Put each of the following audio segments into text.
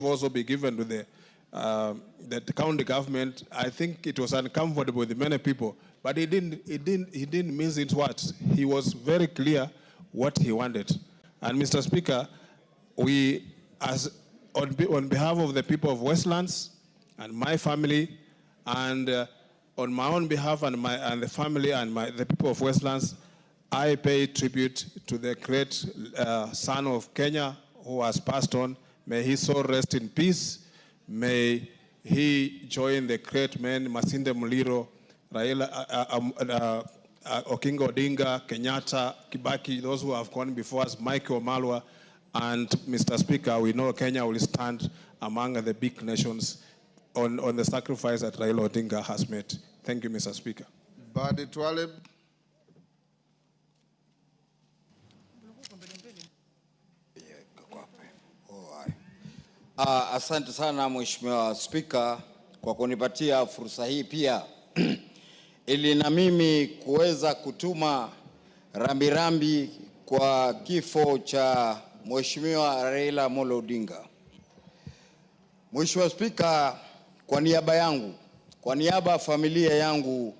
also be given to the county government. I think it was uncomfortable with many people, but he didn't mince his words. He was very clear what he wanted. And Mr. Speaker, we, on behalf of the people of Westlands and my family, and on my own behalf and the family and the people of Westlands, I pay tribute to the great son of Kenya who has passed on. May his soul rest in peace. May he join the great men, Masinde Muliro, Raila, Okinga Odinga, Kenyatta, Kibaki, those who have gone before us, Michael Malwa, and Mr. Speaker, we know Kenya will stand among the big nations on the sacrifice that Raila Odinga has made. Thank you, Mr. Speaker. Badi Twalib. Asante sana Mheshimiwa Speaker kwa kunipatia fursa hii pia ili na mimi kuweza kutuma rambirambi kwa kifo cha Mheshimiwa Raila Amolo Odinga. Mheshimiwa Speaker, kwa niaba yangu, kwa niaba ya familia yangu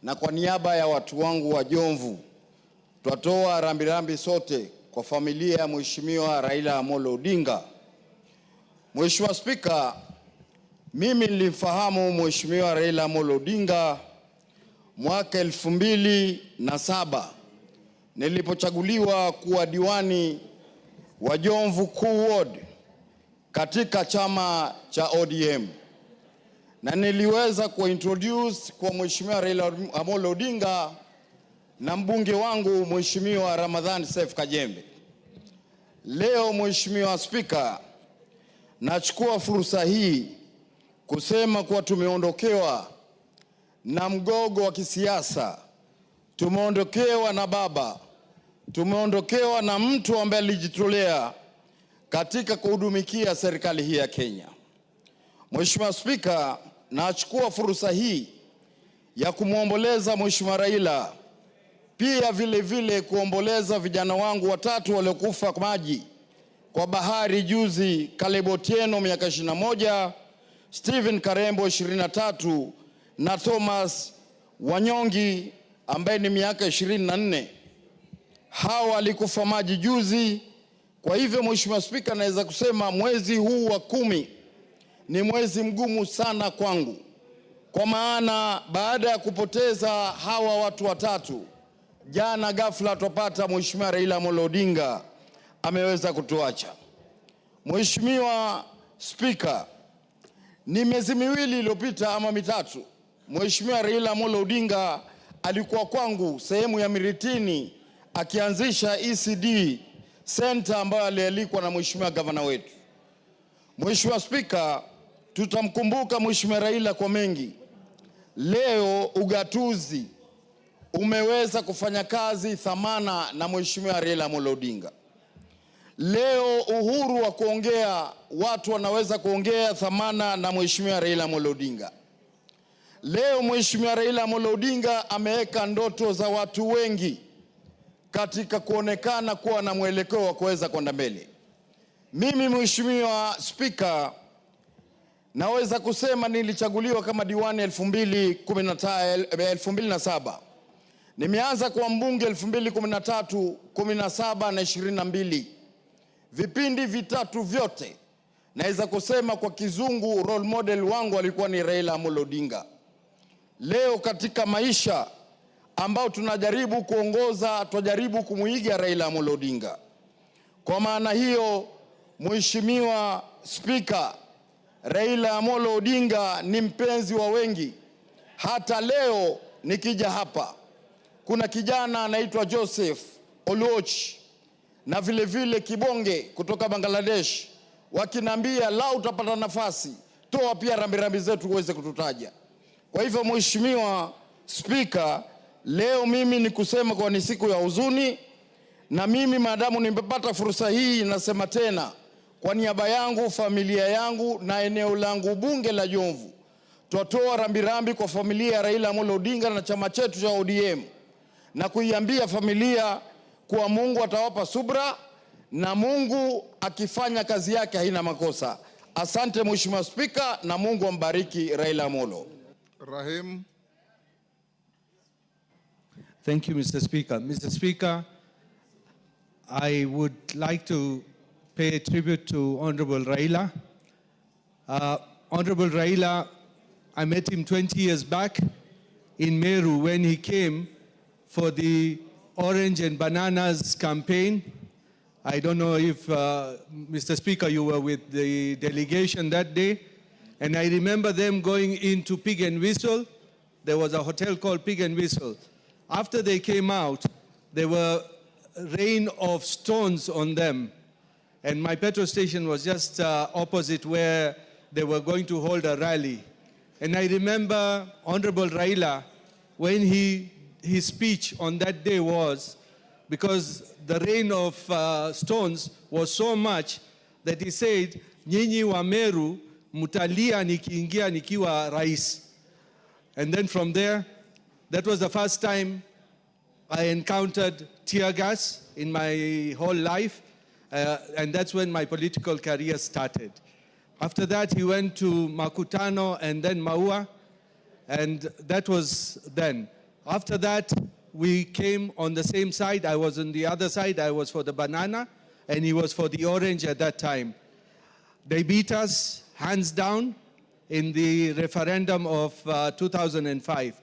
na kwa niaba ya watu wangu wa Jomvu, twatoa rambirambi sote kwa familia ya Mheshimiwa Raila Amolo Odinga. Mheshimiwa Speaker, mimi nilimfahamu Mheshimiwa Raila Amolo Odinga mwaka 2007 nilipochaguliwa kuwa diwani wa Jomvu Kuu Ward katika chama cha ODM, na niliweza kuintroduce kwa Mheshimiwa Raila Amolo Odinga na mbunge wangu Mheshimiwa Ramadhan Seif Kajembe. Leo Mheshimiwa Speaker, nachukua fursa hii kusema kuwa tumeondokewa na mgogo wa kisiasa, tumeondokewa na baba, tumeondokewa na mtu ambaye alijitolea katika kuhudumikia serikali hii ya Kenya. Mheshimiwa Speaker, nachukua fursa hii ya kumwomboleza Mheshimiwa Raila, pia vile vile kuomboleza vijana wangu watatu waliokufa maji kwa bahari juzi, Caleb Otieno miaka 21, Stephen Karembo 23 na Thomas Wanyongi ambaye ni miaka 24. Hawa walikufa maji juzi. Kwa hivyo Mheshimiwa Speaker, naweza kusema mwezi huu wa 10 ni mwezi mgumu sana kwangu, kwa maana baada ya kupoteza hawa watu watatu, jana ghafla tupata Mheshimiwa Raila Amolo Odinga ameweza kutuacha. Mheshimiwa Speaker, ni miezi miwili iliyopita ama mitatu, Mheshimiwa Raila Amolo Odinga alikuwa kwangu sehemu ya Miritini akianzisha ECD Center ambayo alialikwa na Mheshimiwa Gavana wetu. Mheshimiwa Speaker, tutamkumbuka Mheshimiwa Raila kwa mengi. Leo ugatuzi umeweza kufanya kazi thamana na Mheshimiwa Raila Amolo Odinga. Leo uhuru wa kuongea, watu wanaweza kuongea thamana na Mheshimiwa Raila Amolo Odinga. Leo Mheshimiwa Raila Amolo Odinga ameweka ndoto za watu wengi katika kuonekana kuwa na mwelekeo wa kuweza kwenda mbele. Mimi Mheshimiwa Speaker, naweza kusema nilichaguliwa kama diwani 2007. Nimeanza kuwa mbunge 2013, 17 na 22. Vipindi vitatu vyote naweza kusema kwa kizungu role model wangu alikuwa ni Raila Amolo Odinga. Leo katika maisha ambao tunajaribu kuongoza, tunajaribu kumuiga Raila Amolo Odinga. Kwa maana hiyo Mheshimiwa Speaker, Raila Amolo Odinga ni mpenzi wa wengi. Hata leo nikija hapa, kuna kijana anaitwa Joseph Oluoch na vile vile Kibonge kutoka Bangladesh wakinambia lau utapata nafasi toa pia rambirambi zetu uweze kututaja. Kwa hivyo Mheshimiwa Speaker, leo mimi ni kusema kwa ni siku ya huzuni, na mimi maadamu nimepata fursa hii nasema tena kwa niaba yangu, familia yangu na eneo langu bunge la Jomvu, tutoa rambirambi kwa familia ya Raila Amolo Odinga na chama chetu cha ODM, na kuiambia familia kuwa Mungu atawapa subra na Mungu akifanya kazi yake haina makosa. Asante Mheshimiwa Spika, na Mungu ambariki Raila Amolo. Rahim. Thank you, Mr. Speaker. Mr. Speaker, I would like to pay tribute to Honorable Raila. Honorable Raila, I met him 20 years back in Meru when he came for the Orange and Bananas campaign. I don't know if, Mr. Speaker, you were with the delegation that day. And I remember them going into Pig and Whistle. There was a hotel called Pig and Whistle. After they came out, there were rain of stones on them. And my petrol station was just opposite where they were going to hold a rally. And I remember Honorable Raila, when his speech on that day was, because the rain of stones was so much that he said, "Nyinyi wa Meru mutalia nikiingia nikiwa rais." And then from there, that was the first time I encountered tear gas in my whole life. And that's when my political career started. After that, he went to Makutano and then Maua. And that was then. After that, we came on the same side. I was on the other side. I was for the banana, and he was for the orange at that time. They beat us hands down in the referendum of 2005.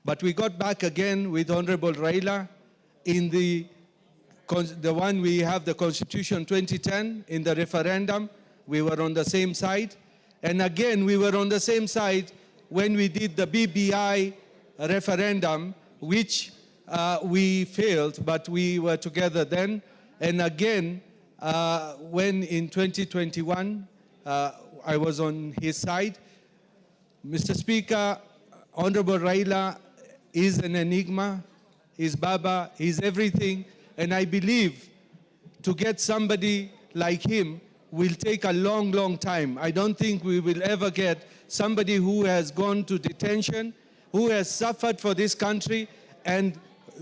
But we got back again with Honorable Raila in the one we have, the Constitution 2010, in the referendum. We were on the same side. And again, we were on the same side when we did the BBI referendum, which we failed, but we were together then. And again, when in 2021, I was on his side. Mr. Speaker, Honorable Raila is an enigma, he's Baba, he's everything. And I believe to get somebody like him will take a long, long time. I don't think we will ever get somebody who has gone to detention, who has suffered for this country, and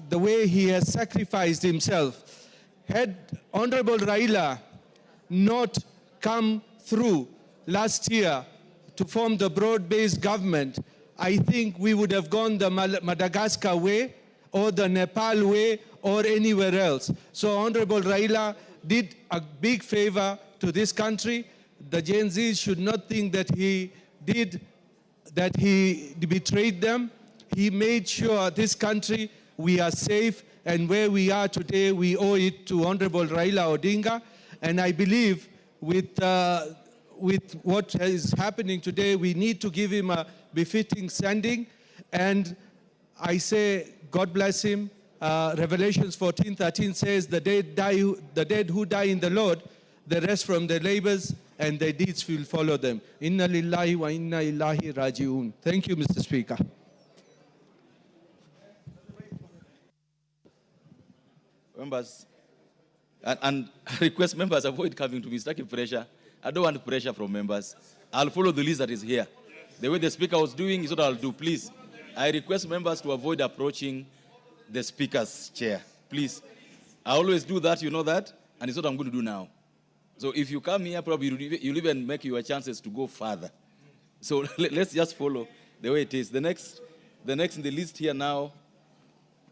the way he has sacrificed himself. Had Honorable Raila not come through last year to form the broad-based government, I think we would have gone the Madagascar way or the Nepal way or anywhere else. So Honorable Raila did a big favor to this country. The Gen Zs should not think that he betrayed them. He made sure this country, we are safe, and where we are today, we owe it to Honorable Raila Odinga. And I believe with what is happening today, we need to give him a befitting standing. And I say, God bless him. Revelations 14:13 says, the dead who die in the Lord, they rest from their labors, and their deeds will follow them. Inna lillahi wa inna ilahi raji'un. Thank you, Mr. Speaker. Members, and I request members avoid coming to me, stacking pressure. I don't want pressure from members. I'll follow the list that is here. The way the speaker was doing is what I'll do. Please, I request members to avoid approaching the speaker's chair. Please. I always do that, you know that, and it's what I'm going to do now. So if you come here, probably you'll even make your chances to go further. So let's just follow the way it is. The next in the list here now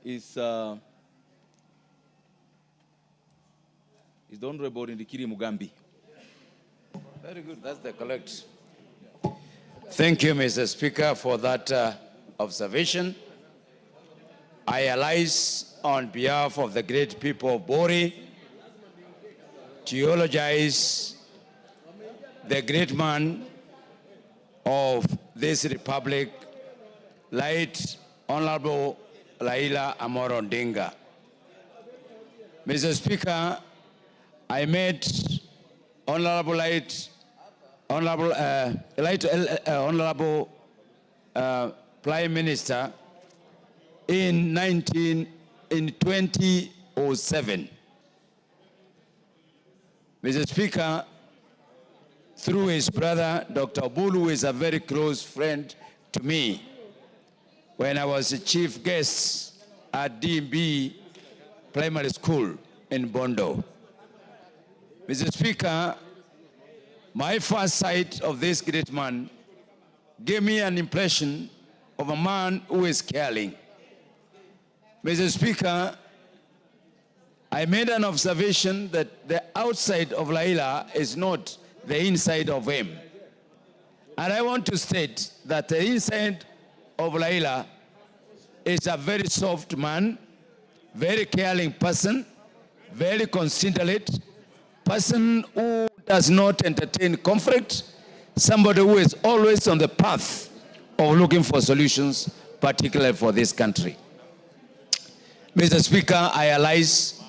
is the Honorable Ndikiri Mugambi. Very good, that's the correct. Thank you, Mr. Speaker, for that observation. I arise on behalf of the great people of Bori to eulogize the great man of this republic, late Honorable Raila Amolo Odinga. Mr. Speaker, I met Honorable Prime Minister in 2007. Mr. Speaker, through his brother, Dr. Bulu, who is a very close friend to me, when I was a chief guest at DMB Primary School in Bondo. Mr. Speaker, My first sight of this great man gave me an impression of a man who is caring. Mr. Speaker, I made an observation that the outside of Raila is not the inside of him. And I want to state that the inside of Raila is a very soft man, very caring person, very considerate person who does not entertain conflict, somebody who is always on the path of looking for solutions, particularly for this country. Mr. Speaker, I arise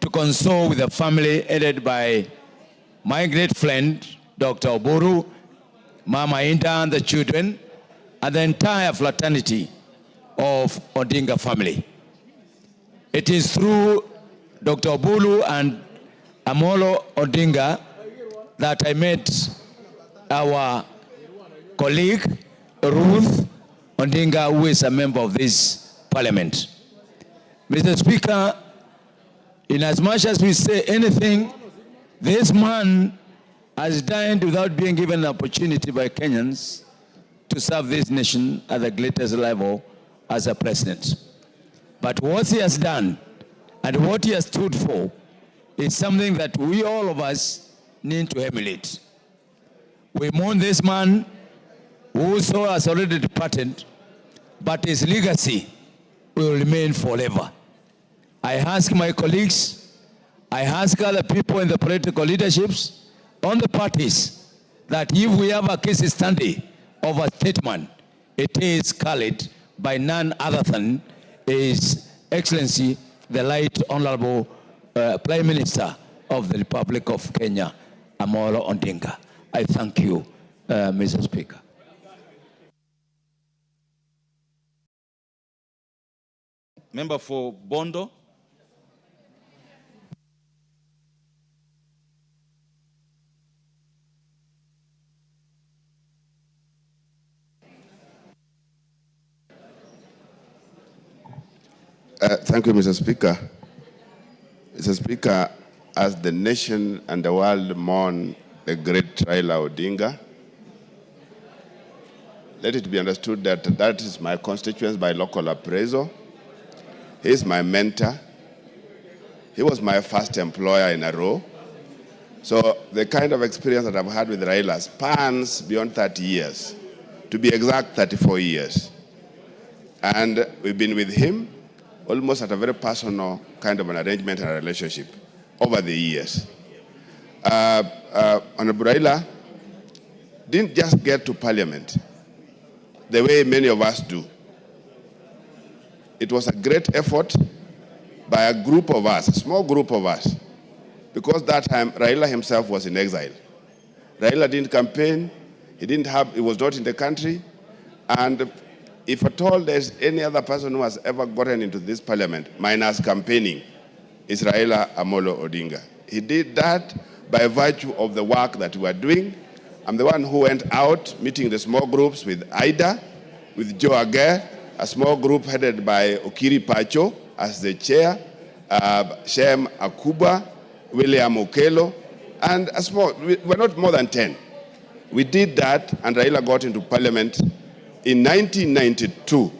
to console with the family headed by my great friend, Dr. Oburu, Mama Inda and the children, and the entire fraternity of Odinga family. It is through Dr. Oburu and Amolo Odinga that I met our colleague, Ruth Odinga, who is a member of this parliament. Mr. Speaker, in as much as we say anything, this man has died without being given an opportunity by Kenyans to serve this nation at the greatest level as a president. But what he has done and what he has stood for is something that we, all of us, need to emulate. We mourn this man who so has already departed, but his legacy will remain forever. I ask my colleagues, I ask other people in the political leaderships on the parties that if we have a case study of a statement, it is carried by none other than His Excellency, the Right Honorable Prime Minister of the Republic of Kenya, Amolo Odinga. I thank you, Mr. Speaker. Member for Bondo. Thank you, Mr. Speaker. Mr. Speaker, as the nation and the world mourn the great Raila Odinga, let it be understood that that is my constituents by local appraisal. He is my mentor. He was my first employer in a row. So the kind of experience that I've had with Raila spans beyond 30 years, to be exact, 34 years. And we've been with him almost at a very personal kind of an arrangement and a relationship over the years. Honorable Raila didn't just get to Parliament the way many of us do. It was a great effort by a group of us, a small group of us, because that time Raila himself was in exile. Raila didn't campaign, he was not in the country, and if at all there's any other person who has ever gotten into this parliament, minus campaigning, is Raila Amolo Odinga. He did that by virtue of the work that we were doing. I'm the one who went out meeting the small groups with Ida, with Joe Aguirre, a small group headed by Okiri Pacho as the chair, Shem Akuba, William Okelo, and we're not more than 10. We did that, and Raila got into parliament in 1992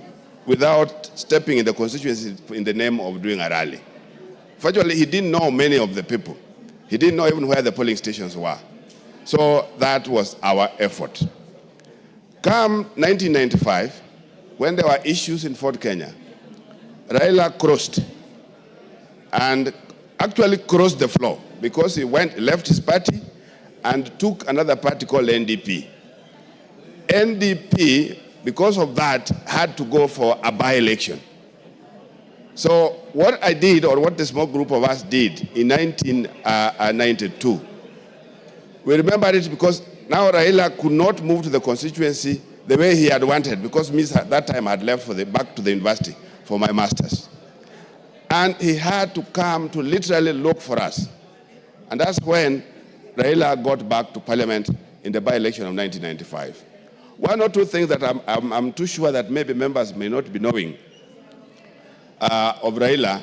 without stepping in the constituency in the name of doing a rally. Virtually, he didn't know many of the people. He didn't know even where the polling stations were. So that was our effort. Come 1995, when there were issues in Fort Kenya, Raila crossed and actually crossed the floor because he left his party and took another party called NDP. NDP, because of that, had to go for a by-election. So what I did, or what the small group of us did in 1992, we remember it because now Raila could not move to the constituency the way he had wanted, because me at that time had left back to the university for my master's. And he had to come to literally look for us. And that's when Raila got back to parliament in the by-election of 1995. One or two things that I'm too sure that maybe members may not be knowing of Raila.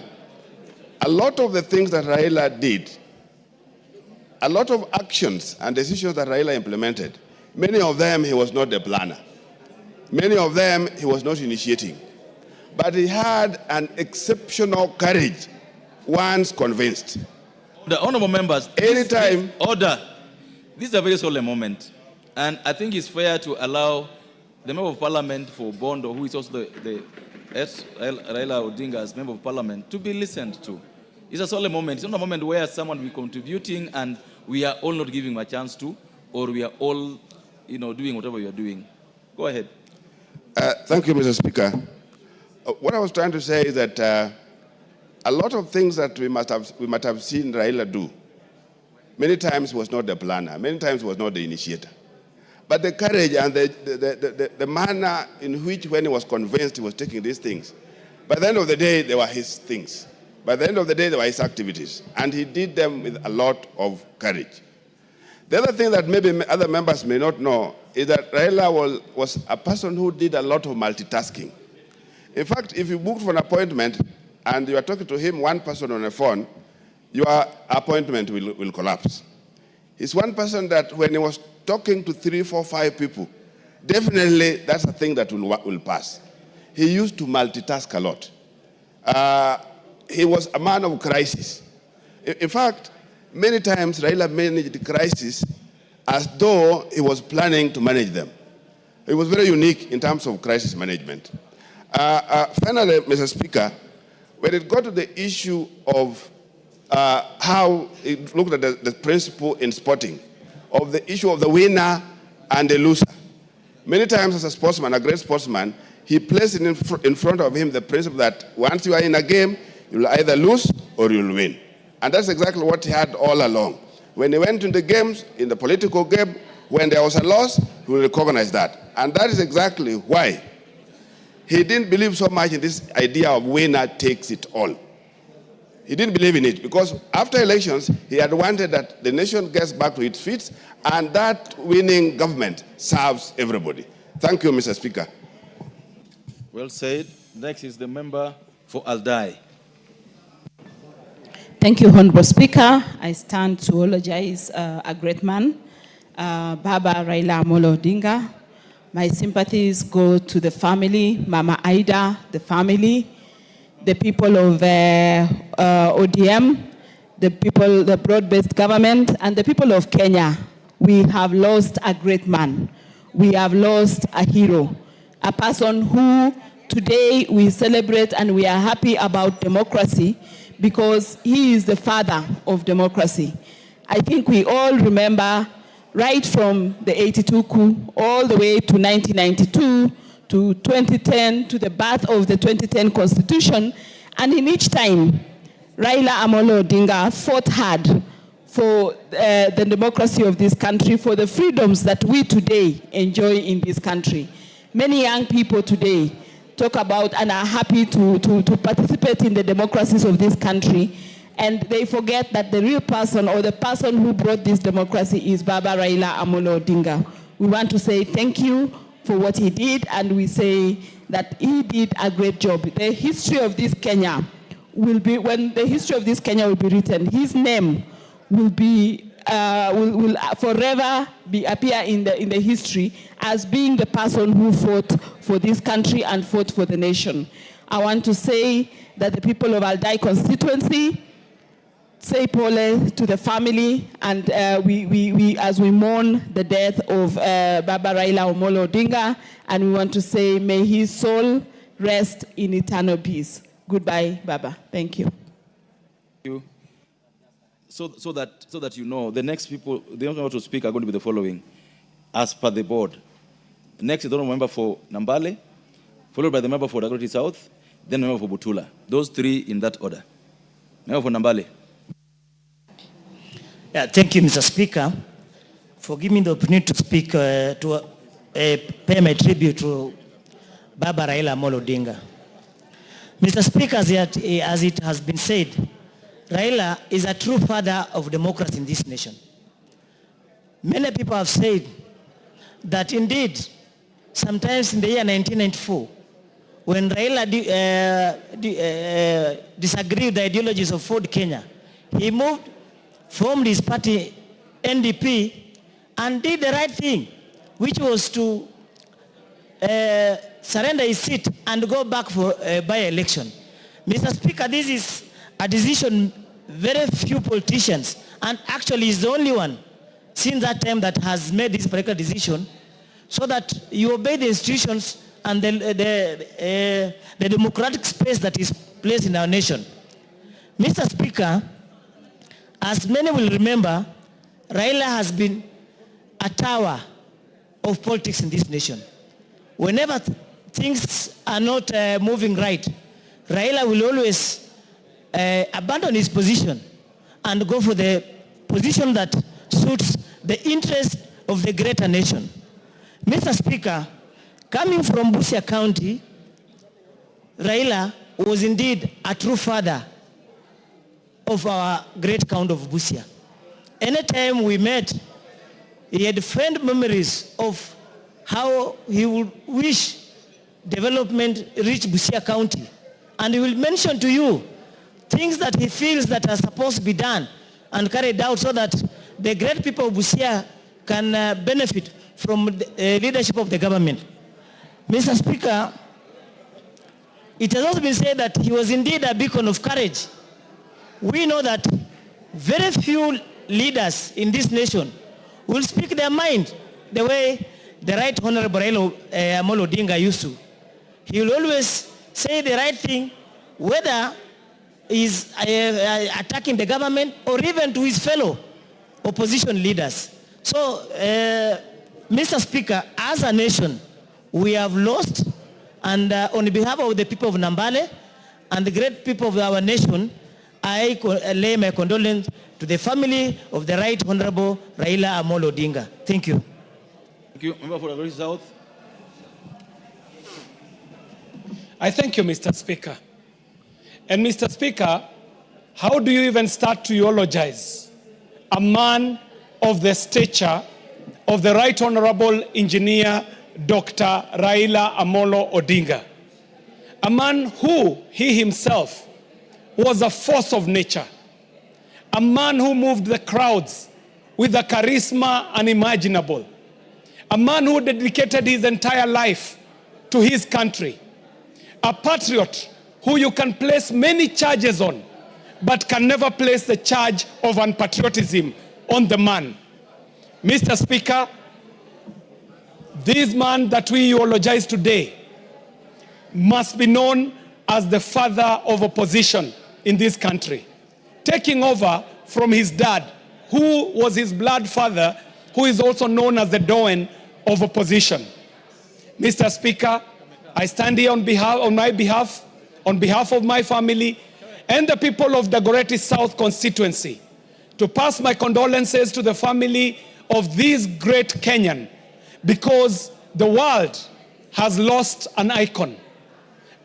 A lot of the things that Raila did a lot of actions and decisions that Raila implemented, many of them he was not the planner. Many of them he was not initiating. But he had an exceptional courage once convinced. The honorable members, Anytime. Order. This is a very solemn moment. And I think it's fair to allow the member of parliament for Bondo, who is also the Raila Odinga as member of parliament, to be listened to. It's a solemn moment. It's not a moment where someone will be contributing and we are all not giving him a chance to, or we are all, doing whatever we are doing. Go ahead. Thank you, Mr. Speaker. What I was trying to say is that a lot of things that we might have seen Raila do, many times was not the planner, many times was not the initiator. But the courage and the manner in which, when he was convinced, he was taking these things. By the end of the day, they were his things. By the end of the day, they were his activities. And he did them with a lot of courage. The other thing that maybe other members may not know is that Raila was a person who did a lot of multitasking. In fact, if you booked for an appointment and you are talking to him, one person on a phone, your appointment will collapse. He's one person that when he was talking to 3, 4, 5 people, definitely that's a thing that will pass. He used to multitask a lot. He was a man of crisis. In fact, many times Raila managed the crisis as though he was planning to manage them. He was very unique in terms of crisis management. Finally, Mr. Speaker, when it got to the issue of how it looked at the principle in sporting, of the issue of the winner and the loser. Many times as a sportsman, a great sportsman, he placed in front of him the principle that once you are in a game, you'll either lose or you'll win. And that's exactly what he had all along. When he went into the games, in the political game, when there was a loss, he will recognize that. And that is exactly why he didn't believe so much in this idea of winner takes it all. He didn't believe in it because after elections, he had wanted that the nation gets back to its feet and that winning government serves everybody. Thank you, Mr. Speaker. Well said. Next is the member for Aldai. Thank you, Honorable Speaker. I stand to eulogize a great man, Baba Raila Amolo Odinga. My sympathies go to the family, Mama Aida, the family, the people of ODM, the people, the broad-based government, and the people of Kenya. We have lost a great man. We have lost a hero, a person who today we celebrate and we are happy about democracy because he is the father of democracy. I think we all remember right from the 82 coup all the way to 1992 to 2010 to the birth of the 2010 Constitution, and in each time, Raila Amolo Odinga fought hard for the democracy of this country, for the freedoms that we today enjoy in this country. Many young people today talk about and are happy to participate in the democracies of this country, and they forget that the real person or the person who brought this democracy is Baba Raila Amolo Odinga. We want to say thank you for what he did, and we say that he did a great job. The history of this Kenya will be, when the history of this Kenya will be written, his name will be will forever appear in the history as being the person who fought for this country and fought for the nation. I want to say that the people of Aldai constituency say pole to the family, and we as we mourn the death of Baba Raila Amolo Odinga, and we want to say may his soul rest in eternal peace. Goodbye, Baba. Thank you. Thank you. So that you know, the next people, the only one to speak are going to be the following, as per the board. Next is the member for Nambale, followed by the member for Dagoretti South, then the member for Butula. Those three in that order. Member for Nambale. Yeah, thank you, Mr. Speaker, for giving me the opportunity to speak to pay my tribute to Baba Raila Amolo Odinga. Mr. Speaker, as it has been said, Raila is a true father of democracy in this nation. Many people have said that indeed, sometimes in the year 1994, when Raila disagreed with the ideologies of Ford Kenya, he formed his party NDP and did the right thing, which was to surrender his seat and go back for a by-election. Mr. Speaker, this is a decision very few politicians, and actually is the only one since that time that has made this particular decision, so that you obey the institutions and the democratic space that is placed in our nation. Mr. Speaker, as many will remember, Raila has been a tower of politics in this nation. Whenever things are not moving right, Raila will always abandon his position and go for the position that suits the interest of the greater nation. Mr. Speaker, coming from Busia County, Raila was indeed a true father of our great county of Busia. Anytime we met, he had fond memories of how he would wish development reach Busia County. And he will mention to you things that he feels that are supposed to be done and carried out so that the great people of Busia can benefit from the leadership of the government. Mr. Speaker, it has also been said that he was indeed a beacon of courage. We know that very few leaders in this nation will speak their mind the way the Right Honorable Raila Amolo Odinga used to. He will always say the right thing, whether he's attacking the government or even to his fellow opposition leaders. So, Mr. Speaker, as a nation, we have lost, and on behalf of the people of Nambale and the great people of our nation, I lay my condolences to the family of the Right Honorable Raila Amolo Odinga. Thank you. Thank you. Member for Agodi South. I thank you, Mr. Speaker. And Mr. Speaker, how do you even start to eulogize a man of the stature of the Right Honorable Engineer Dr. Raila Amolo Odinga? A man who, he himself, was a force of nature. A man who moved the crowds with a charisma unimaginable. A man who dedicated his entire life to his country. A patriot who you can place many charges on, but can never place the charge of unpatriotism on the man. Mr. Speaker, this man that we eulogize today must be known as the father of opposition in this country, taking over from his dad, who was his blood father, who is also known as the Doyen of opposition. Mr. Speaker, I stand here on behalf of my family and the people of the Dagoretti South constituency to pass my condolences to the family of this great Kenyan, because the world has lost an icon.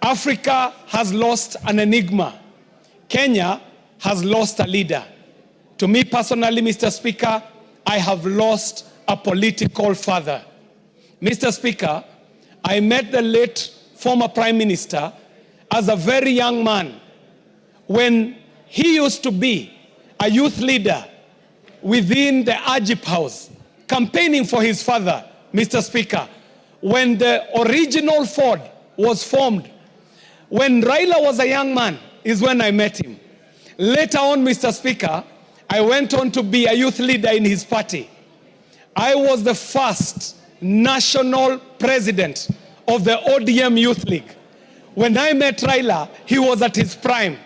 Africa has lost an enigma. Kenya has lost a leader. To me personally, Mr. Speaker, I have lost a political father. Mr. Speaker, I met the late former Prime Minister as a very young man when he used to be a youth leader within the Ajip House, campaigning for his father, Mr. Speaker, when the original Ford was formed. When Raila was a young man is when I met him. Later on, Mr. Speaker, I went on to be a youth leader in his party. I was the first national president of the ODM Youth League. When I met Raila, he was at his prime.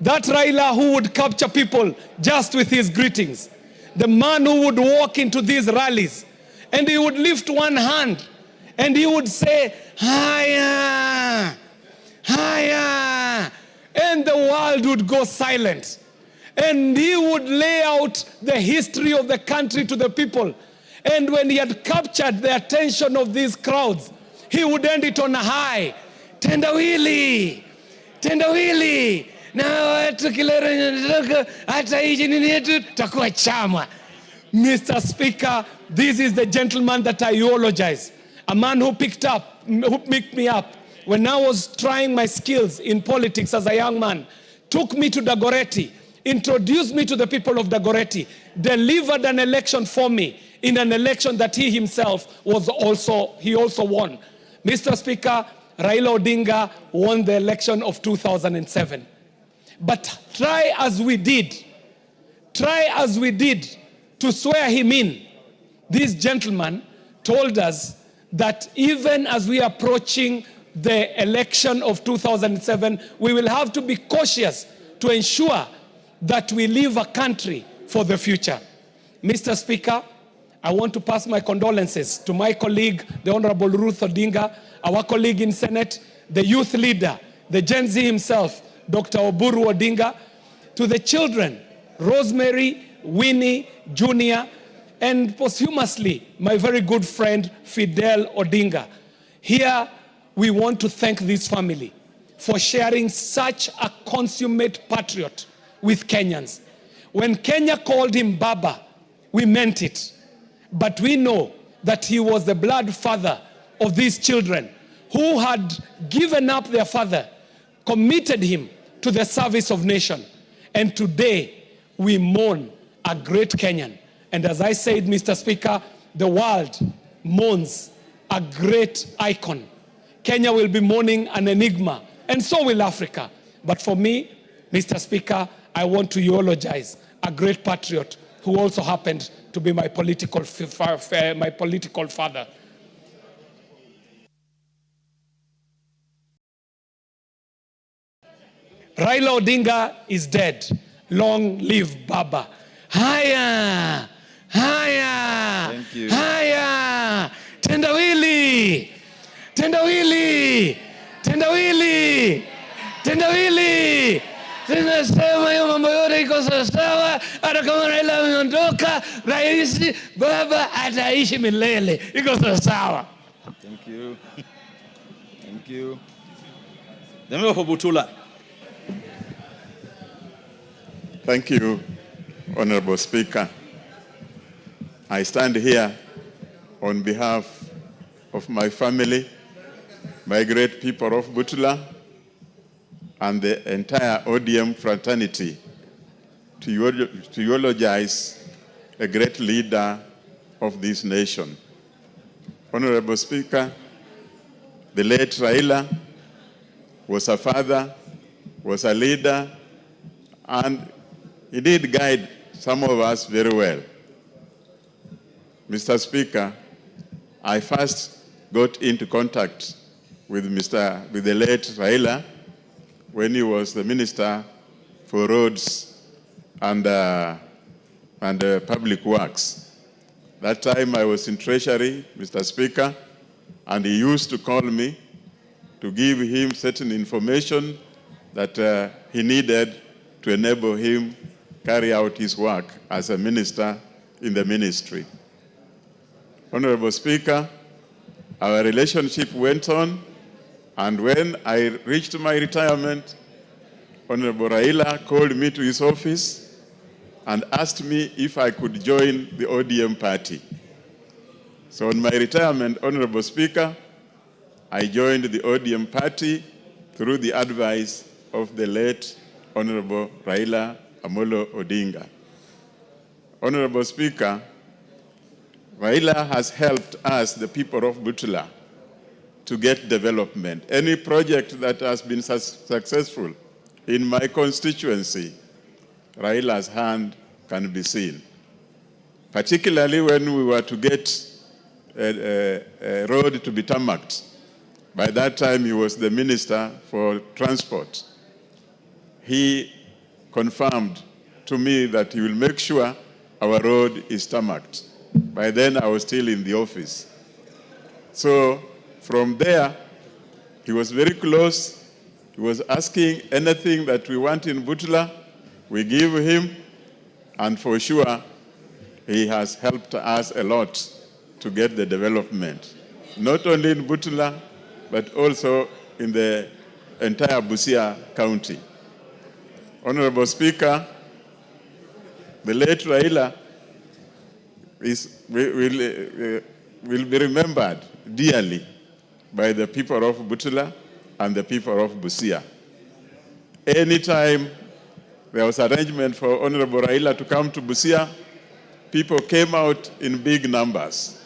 That Raila who would capture people just with his greetings. The man who would walk into these rallies and he would lift one hand and he would say, "Haya, haya," and the world would go silent. And he would lay out the history of the country to the people. And when he had captured the attention of these crowds, he would end it on a high. Tendawili, tendawili. Mr. Speaker, this is the gentleman that I eulogize. A man who picked me up when I was trying my skills in politics as a young man, took me to Dagoretti introduced me to the people of Dagoretti, delivered an election for me in an election that he himself also won. Mr. Speaker, Raila Odinga won the election of 2007. But try as we did to swear him in, this gentleman told us that even as we are approaching the election of 2007, we will have to be cautious to ensure that we leave a country for the future. Mr. Speaker, I want to pass my condolences to my colleague, the Honorable Ruth Odinga, our colleague in Senate, the youth leader, the Gen Z himself, Dr. Oburu Odinga, to the children, Rosemary, Winnie, Junior, and posthumously, my very good friend, Fidel Odinga. Here, we want to thank this family for sharing such a consummate patriot with Kenyans. When Kenya called him Baba, we meant it. But we know that he was the blood father of these children who had given up their father, committed him to the service of nation. And today, we mourn a great Kenyan. And as I said, Mr. Speaker, the world mourns a great icon. Kenya will be mourning an enigma, and so will Africa. But for me, Mr. Speaker, I want to eulogize a great patriot who also happened to be my political father. Raila Odinga is dead. Long live Baba. Haya! Haya! Thank you. Haya! Tendawili! Tendawili! Tendawili! Tendawili! Tunasema hiyo mambo yote iko sawa, hata kama Raila ameondoka, rais Baba ataishi milele. Iko sawa. Thank you. Thank you. The member for Butula. Thank you, Honorable Speaker. I stand here on behalf of my family, my great people of Butula, and the entire ODM fraternity to eulogize a great leader of this nation. Honorable Speaker, the late Raila was a father, was a leader, and he did guide some of us very well. Mr. Speaker, I first got into contact with the late Raila when he was the Minister for Roads and Public Works. That time I was in Treasury, Mr. Speaker, and he used to call me to give him certain information that he needed to enable him carry out his work as a minister in the ministry. Honorable Speaker, our relationship went on, and when I reached my retirement, Honorable Raila called me to his office and asked me if I could join the ODM party. So on my retirement, Honorable Speaker, I joined the ODM party through the advice of the late Honorable Raila Amolo Odinga. Honorable Speaker, Raila has helped us, the people of Butula, to get development. Any project that has been successful in my constituency, Raila's hand can be seen. Particularly when we were to get a road to be tarmacked. By that time, he was the Minister for Transport. He confirmed to me that he will make sure our road is tarmacked. By then, I was still in the office. So from there, he was very close. He was asking anything that we want in Butula, we give him, and for sure, he has helped us a lot to get the development, not only in Butula, but also in the entire Busia County. Honorable Speaker, the late Raila will be remembered dearly by the people of Butula and the people of Busia. Anytime there was arrangement for Honorable Raila to come to Busia. People came out in big numbers.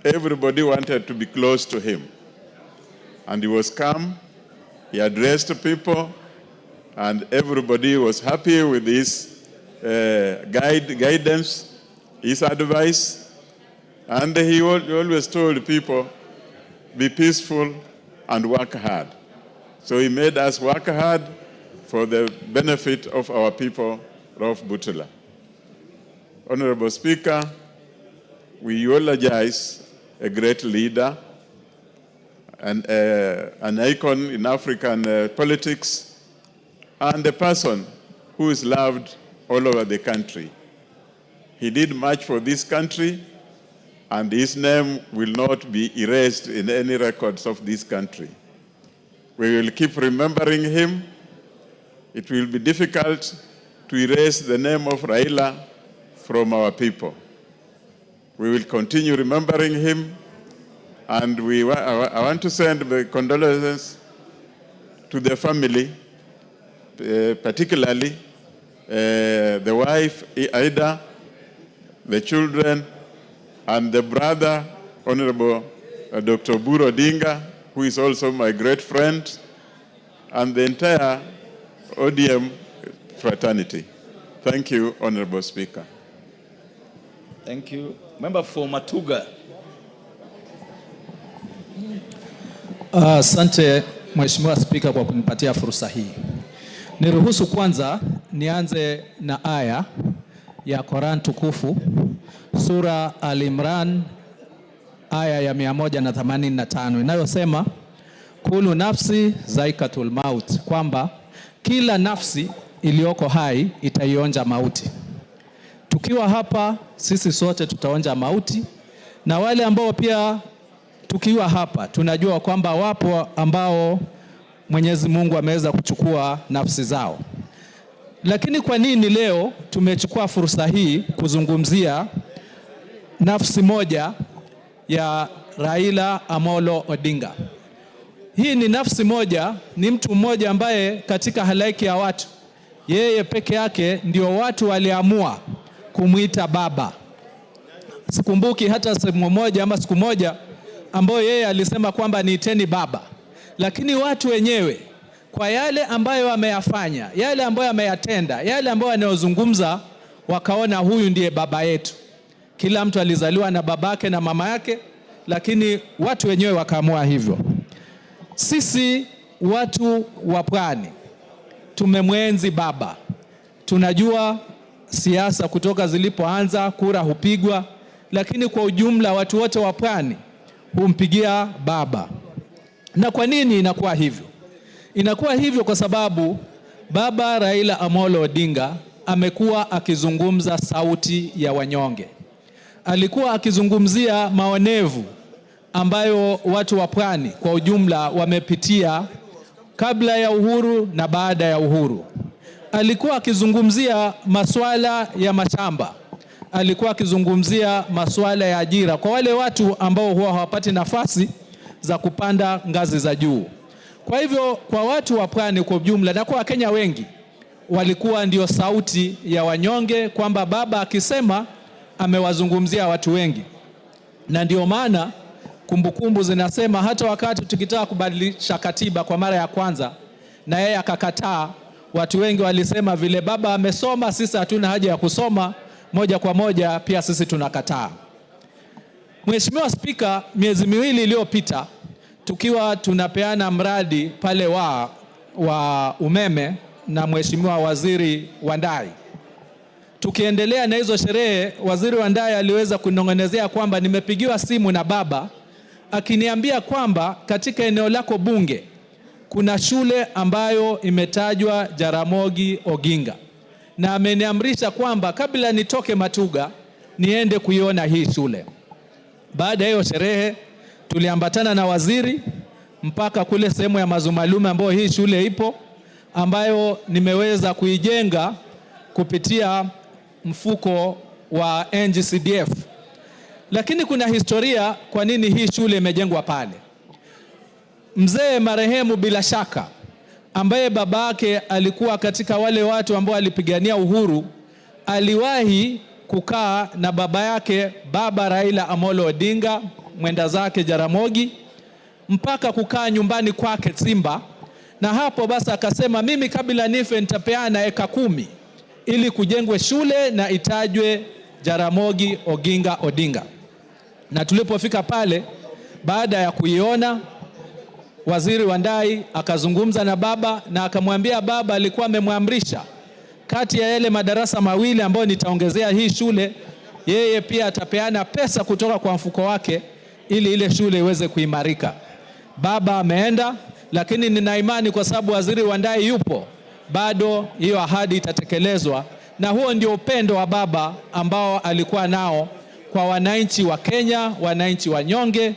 Everybody wanted to be close to him. And he was calm, he addressed people, and everybody was happy with his guidance, his advice. And he always told people, be peaceful and work hard. So he made us work hard for the benefit of our people of Butula. Honorable Speaker, we eulogize a great leader and an icon in African politics, and a person who is loved all over the country. He did much for this country, and his name will not be erased in any records of this country. We will keep remembering him. It will be difficult to erase the name of Raila from our people. We will continue remembering him, and I want to send my condolences to the family, particularly the wife, Ida, the children, and the brother, Honorable Dr. Odinga, who is also my great friend, and the entire ODM fraternity. Thank you, Honorable Speaker. Thank you. Member for Matuga. Asante Mheshimiwa Spika kwa kunipatia fursa hii. Niruhusu kwanza nianze na aya ya Quran tukufu, sura Al-Imran aya ya 185 inayosema kulu nafsi zaikatul maut, kwamba kila nafsi iliyoko hai itaionja mauti. Tukiwa hapa sisi sote tutaonja mauti, na wale ambao pia tukiwa hapa tunajua kwamba wapo ambao Mwenyezi Mungu ameweza kuchukua nafsi zao. Lakini kwa nini leo tumechukua fursa hii kuzungumzia nafsi moja ya Raila Amolo Odinga? Hii ni nafsi moja, ni mtu mmoja ambaye katika halaiki ya watu, yeye peke yake ndio watu waliamua kumuita baba. Sikumbuki hata sehemu moja ama siku moja ambayo yeye alisema kwamba niiteni baba. Lakini watu wenyewe kwa yale ambayo ameyafanya, yale ambayo ameyatenda, yale ambayo anayozungumza, wakaona huyu ndiye baba yetu. Kila mtu alizaliwa na babake na mama yake, lakini watu wenyewe wakaamua hivyo. Sisi watu wa Pwani tumemwenzi baba. Tunajua siasa kutoka zilipoanza, kura hupigwa, lakini kwa ujumla watu wote wa Pwani humpigia baba. Na kwa nini inakuwa hivyo? Inakuwa hivyo kwa sababu baba Raila Amolo Odinga amekuwa akizungumza sauti ya wanyonge. Alikuwa akizungumzia maonevu ambayo watu wa Pwani kwa ujumla wamepitia kabla ya uhuru na baada ya uhuru. Alikuwa akizungumzia masuala ya mashamba. Alikuwa akizungumzia masuala ya ajira kwa wale watu ambao huwa hawapati nafasi za kupanda ngazi za juu. Kwa hivyo kwa watu wa Pwani kwa ujumla na kwa Wakenya wengi, walikuwa ndio sauti ya wanyonge, kwamba baba akisema amewazungumzia watu wengi. Na ndio maana kumbukumbu zinasema hata wakati tukitaka kubadilisha katiba kwa mara ya kwanza na yeye akakataa, watu wengi walisema vile baba amesoma, sisi hatuna haja ya kusoma, moja kwa moja pia sisi tunakataa. Mheshimiwa Spika, miezi miwili iliyopita tukiwa tunapeana mradi pale wa umeme na Mheshimiwa Waziri Wandai, tukiendelea na hizo sherehe, Waziri Wandai aliweza kunong'onezea kwamba nimepigiwa simu na baba akiniambia kwamba katika eneo lako bunge kuna shule ambayo imetajwa Jaramogi Oginga, na ameniamrisha kwamba kabla nitoke Matuga niende kuiona hii shule. Baada ya hiyo sherehe tuliambatana na waziri mpaka kule sehemu ya Mazumalume ambayo hii shule ipo, ambayo nimeweza kuijenga kupitia mfuko wa NGCDF. Lakini kuna historia kwa nini hii shule imejengwa pale. Mzee marehemu bila shaka ambaye babake alikuwa katika wale watu ambao alipigania uhuru, aliwahi kukaa na baba yake Baba Raila Amolo Odinga, mwenda zake Jaramogi, mpaka kukaa nyumbani kwake Simba. Na hapo basi akasema, mimi kabla nife nitapeana eka 10 ili kujengwe shule na itajwe Jaramogi Oginga Odinga. Na tulipofika pale, baada ya kuiona, waziri wa ndai akazungumza na baba na akamwambia baba alikuwa amemwamrisha kati ya yale madarasa mawili ambayo nitaongezea hii shule, yeye pia atapeana pesa kutoka kwa mfuko wake ili ile shule iweze kuimarika. Baba ameenda, lakini nina imani kwa sababu waziri wa ndai yupo, bado hiyo ahadi itatekelezwa. Na huo ndio upendo wa baba ambao alikuwa nao kwa wananchi wa Kenya, wananchi wanyonge,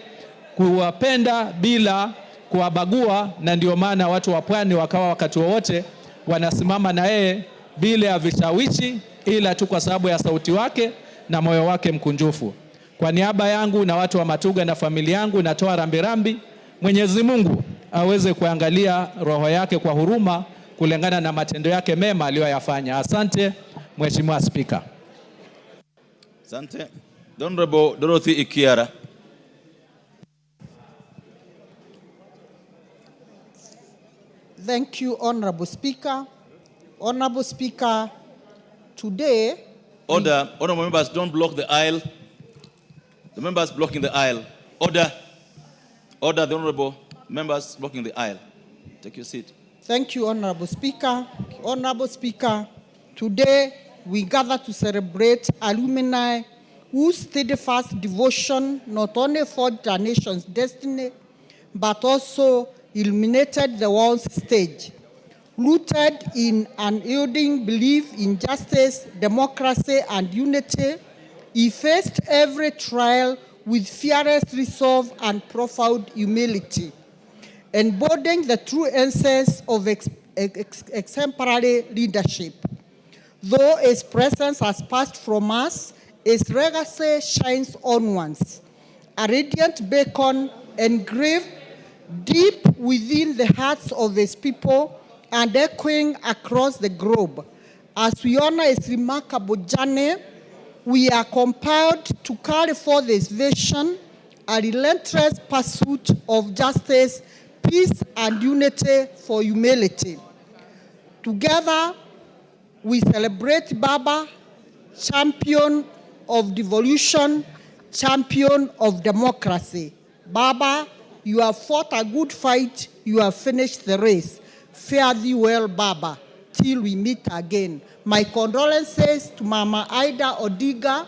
kuwapenda bila kuwabagua. Na ndio maana watu wa pwani wakawa wakati wowote wanasimama na yeye bila ya vishawishi, ila tu kwa sababu ya sauti wake na moyo wake mkunjufu. Kwa niaba yangu na watu wa Matuga na familia yangu natoa rambirambi. Mwenyezi Mungu aweze kuangalia roho yake kwa huruma kulingana na matendo yake mema aliyoyafanya. Asante Mheshimiwa Spika. Asante. Honorable Dorothy Ikiara. Thank you, Honorable Speaker. Honorable Speaker, today... Order. Honorable members, don't block the aisle. The members blocking the aisle. Order. Order, the honorable members blocking the aisle. Take your seat. Thank you, Honorable Speaker. Honorable Speaker, today we gather to celebrate alumni whose steadfast devotion not only forged our nation's destiny, but also illuminated the world's stage. Rooted in unyielding belief in justice, democracy, and unity, he faced every trial with fearless resolve and profound humility, embodying the true essence of exemplary leadership. Though his presence has passed from us, his legacy shines onwards, a radiant beacon engraved deep within the hearts of his people and echoing across the globe. As we honor his remarkable journey, we are compelled to carry forth his vision, a relentless pursuit of justice, peace, and unity for humanity. Together, we celebrate Baba, champion of devolution, champion of democracy. Baba, you have fought a good fight, you have finished the race. Fare thee well, Baba, till we meet again. My condolences to Mama Ida Odinga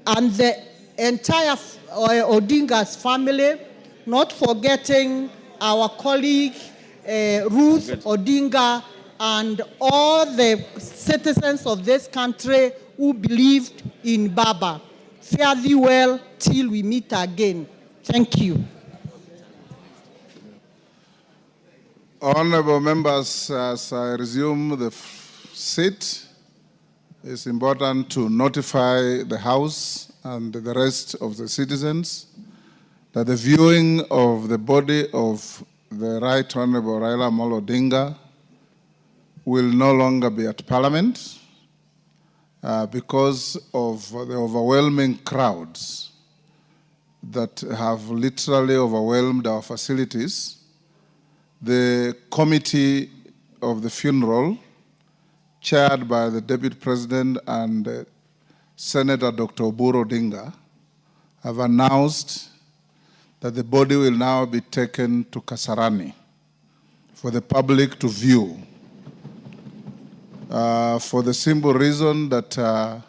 and the entire Odinga's family, not forgetting our colleague Ruth Odinga and all the citizens of this country who believed in Baba. Fare thee well till we meet again. Thank you. Honorable members, as I resume the seat, it's important to notify the House and the rest of the citizens that the viewing of the body of the Right Honorable Raila Amolo Odinga will no longer be at Parliament because of the overwhelming crowds that have literally overwhelmed our facilities. The committee of the funeral, chaired by the Deputy President and Senator Dr. Oburu Odinga, have announced that the body will now be taken to Kasarani for the public to view. For the simple reason that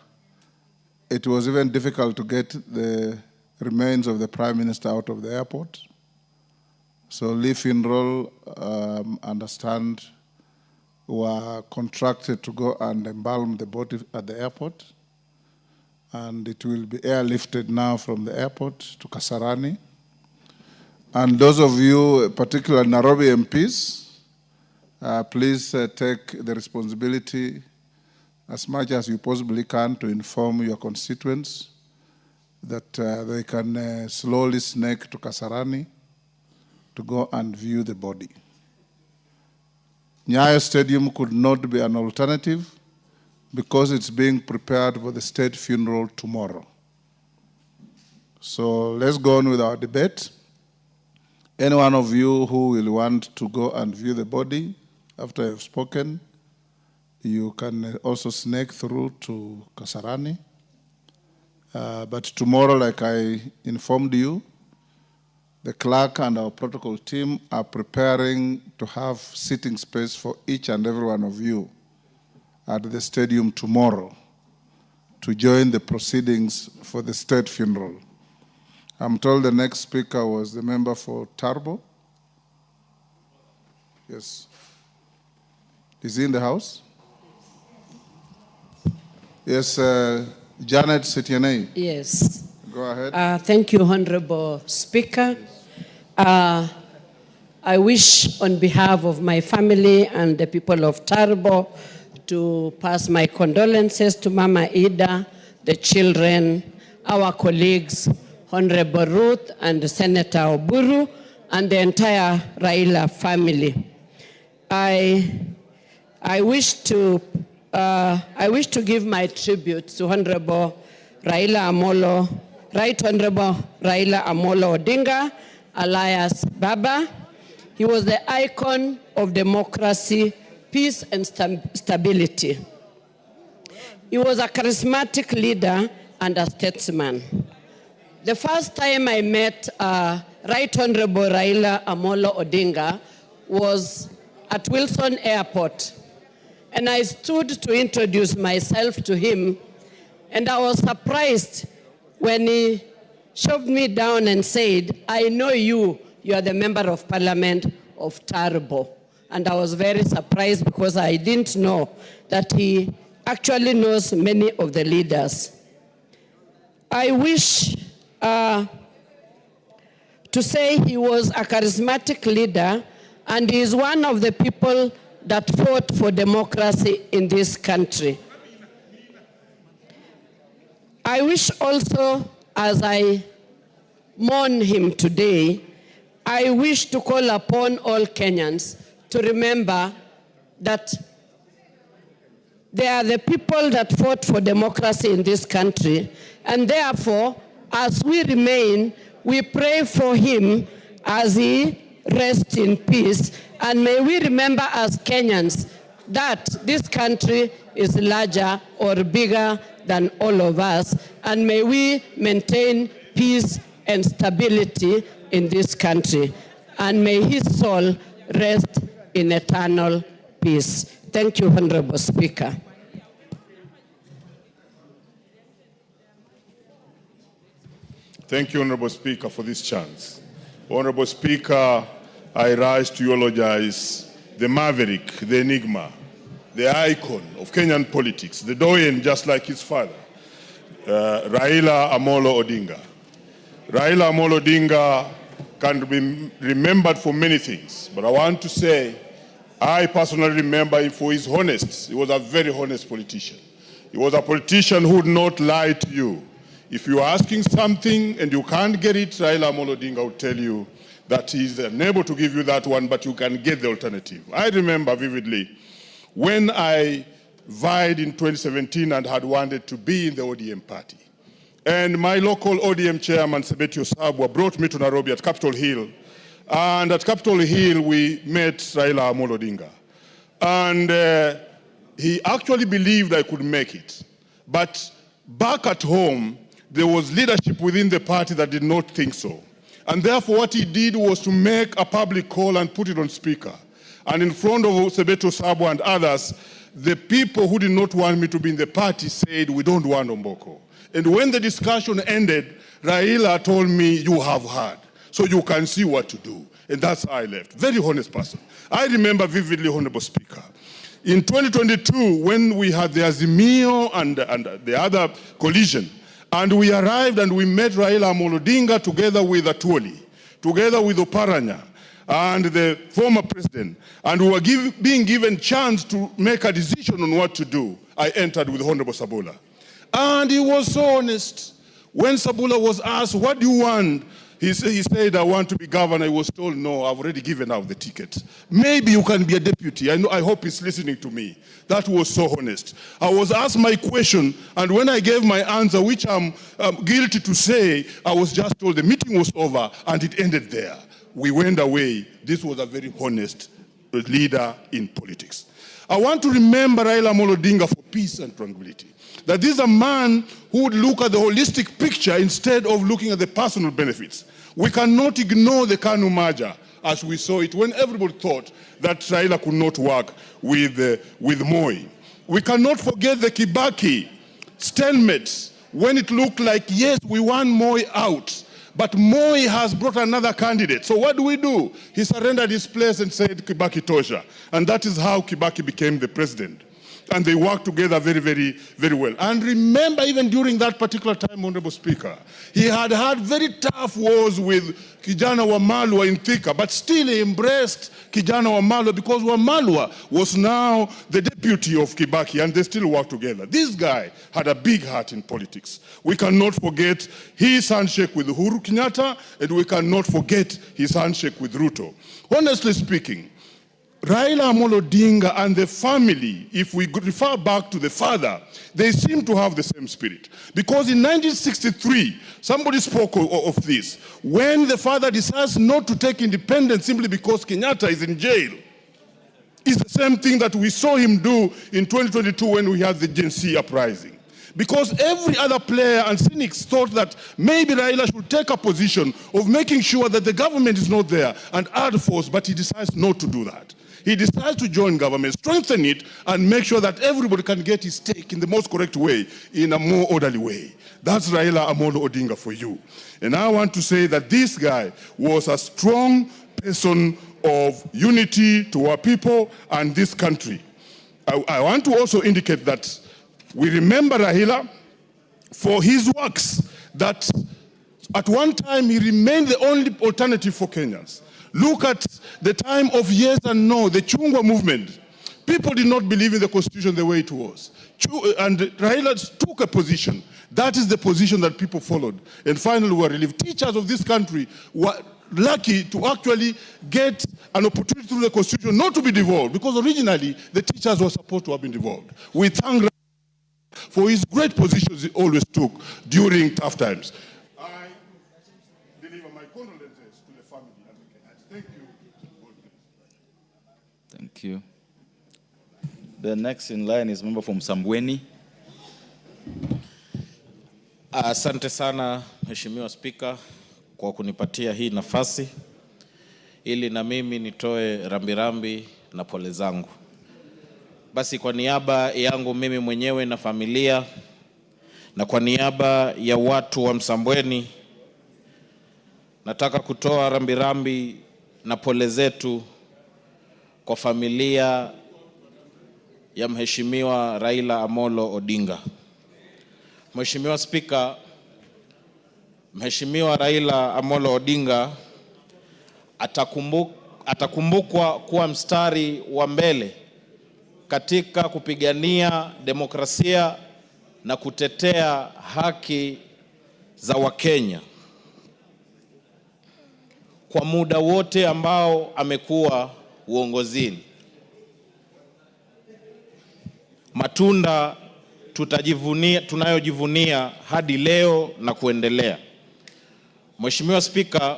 it was even difficult to get the remains of the Prime Minister out of the airport. So Lee Funeral, understand, were contracted to go and embalm the body at the airport. And it will be airlifted now from the airport to Kasarani. And those of you, particularly Nairobi MPs, please take the responsibility as much as you possibly can to inform your constituents that they can slowly snake to Kasarani to go and view the body. Nyayo Stadium could not be an alternative because it's being prepared for the state funeral tomorrow. So let's go on with our debate. Any one of you who will want to go and view the body after I've spoken, you can also snake through to Kasarani. But tomorrow, like I informed you, the clerk and our protocol team are preparing to have sitting space for each and every one of you at the stadium tomorrow to join the proceedings for the state funeral. I'm told the next speaker was the member for Tarbo. Yes. Is he in the house? Yes, Janet Setianei. Yes. Go ahead. Thank you, Honorable Speaker. I wish on behalf of my family and the people of Tarbo to pass my condolences to Mama Ida, the children, our colleagues, Honorable Ruth and Senator Oburu, and the entire Raila family. I wish to give my tribute to Honorable Right Honorable Raila Amolo Odinga, alias Baba. He was the icon of democracy, peace, and stability. He was a charismatic leader and a statesman. The first time I met Right Honorable Raila Amolo Odinga was at Wilson Airport. And I stood to introduce myself to him, and I was surprised when he shoved me down and said, "I know you are the member of parliament of Tarbo." And I was very surprised because I didn't know that he actually knows many of the leaders. I wish to say he was a charismatic leader, and he is one of the people that fought for democracy in this country. I wish also, as I mourn him today, I wish to call upon all Kenyans to remember that they are the people that fought for democracy in this country, and therefore, as we remain, we pray for him as he rests in peace, and may we remember as Kenyans that this country is larger or bigger than all of us, and may we maintain peace and stability in this country, and may his soul rest in eternal peace. Thank you, Honorable Speaker. Thank you, Honorable Speaker, for this chance. Honorable Speaker, I rise to eulogize the maverick, the enigma, the icon of Kenyan politics, the doyen just like his father, Raila Amolo Odinga. Raila Amolo Odinga can be remembered for many things, but I want to say I personally remember him for his honesty. He was a very honest politician. He was a politician who would not lie to you. If you're asking something and you can't get it, Raila Amolo Odinga will tell you that he's unable to give you that one, but you can get the alternative. I remember vividly when I vied in 2017 and had wanted to be in the ODM party. And my local ODM chairman, Sebetio Sabwa, brought me to Nairobi at Capitol Hill. And at Capitol Hill, we met Raila Amolo Odinga. And he actually believed I could make it. But back at home, there was leadership within the party that did not think so. And therefore, what he did was to make a public call and put it on speaker. And in front of Sebeto Sabo and others, the people who did not want me to be in the party said, "We don't want Omboko." And when the discussion ended, Raila told me, "You have heard, so you can see what to do." And that's how I left. Very honest person. I remember vividly, Honorable Speaker, in 2022, when we had the Azimio and the other collision, and we arrived and we met Raila Amolo Odinga together with Atuoli, together with Oparanya, and the former president, and we were being given chance to make a decision on what to do. I entered with Honorable Sabula. And he was so honest. When Sabula was asked, "What do you want?" He said, I want to be governor. He was told, no, I've already given out the ticket. Maybe you can be a deputy. I hope he's listening to me. That was so honest. I was asked my question, and when I gave my answer, which I'm guilty to say, I was just told the meeting was over, and it ended there. We went away. This was a very honest leader in politics. I want to remember Raila Amolo Odinga for peace and tranquility. That this is a man who would look at the holistic picture instead of looking at the personal benefits. We cannot ignore the KANU merger as we saw it when everybody thought that Raila could not work with Moi. We cannot forget the Kibaki stalemate when it looked like, yes, we want Moi out, but Moi has brought another candidate. So what do? He surrendered his place and said Kibaki tosha. And that is how Kibaki became the president. And they worked together very, very, very well. And remember, even during that particular time, Honorable Speaker, he had very tough wars with Kijana Wamalwa in Thika, but still he embraced Kijana Wamalwa because Wamalwa was now the deputy of Kibaki, and they still worked together. This guy had a big heart in politics. We cannot forget his handshake with Uhuru Kenyatta, and we cannot forget his handshake with Ruto. Honestly speaking, Raila Amolo Odinga and the family, if we refer back to the father, they seem to have the same spirit. Because in 1963, somebody spoke of this, when the father decides not to take independence simply because Kenyatta is in jail, it's the same thing that we saw him do in 2022 when we had the Gen Z uprising. Because every other player and cynics thought that maybe Raila should take a position of making sure that the government is not there and add force, but he decides not to do that. He decides to join government, strengthen it, and make sure that everybody can get his stake in the most correct way, in a more orderly way. That's Raila Amolo Odinga for you. And I want to say that this guy was a strong person of unity to our people and this country. I want to also indicate that we remember Raila for his works, that at one time he remained the only alternative for Kenyans. Look at the time of yes and no, the Chungwa movement. People did not believe in the constitution the way it was. And Raila took a position. That is the position that people followed. And finally were relieved. Teachers of this country were lucky to actually get an opportunity through the constitution not to be devolved, because originally the teachers were supposed to have been devolved. We thank Raila for his great positions he always took during tough times. I deliver my condolences to the family and the Kenyans. Thank you. Thank you. The next in line is member from Sambweni. Asante sana Mheshimiwa Spika kwa kunipatia hii nafasi ili na mimi nitoe rambirambi na pole zangu. Basi kwa niaba yangu mimi mwenyewe na familia na kwa niaba ya watu wa Msambweni nataka kutoa rambirambi na pole zetu kwa familia ya Mheshimiwa Raila Amolo Odinga. Mheshimiwa Spika, Mheshimiwa Raila Amolo Odinga atakumbukwa kuwa mstari wa mbele katika kupigania demokrasia na kutetea haki za Wakenya. Kwa muda wote ambao amekuwa uongozini, matunda tunayojivunia hadi leo na kuendelea. Mheshimiwa Spika,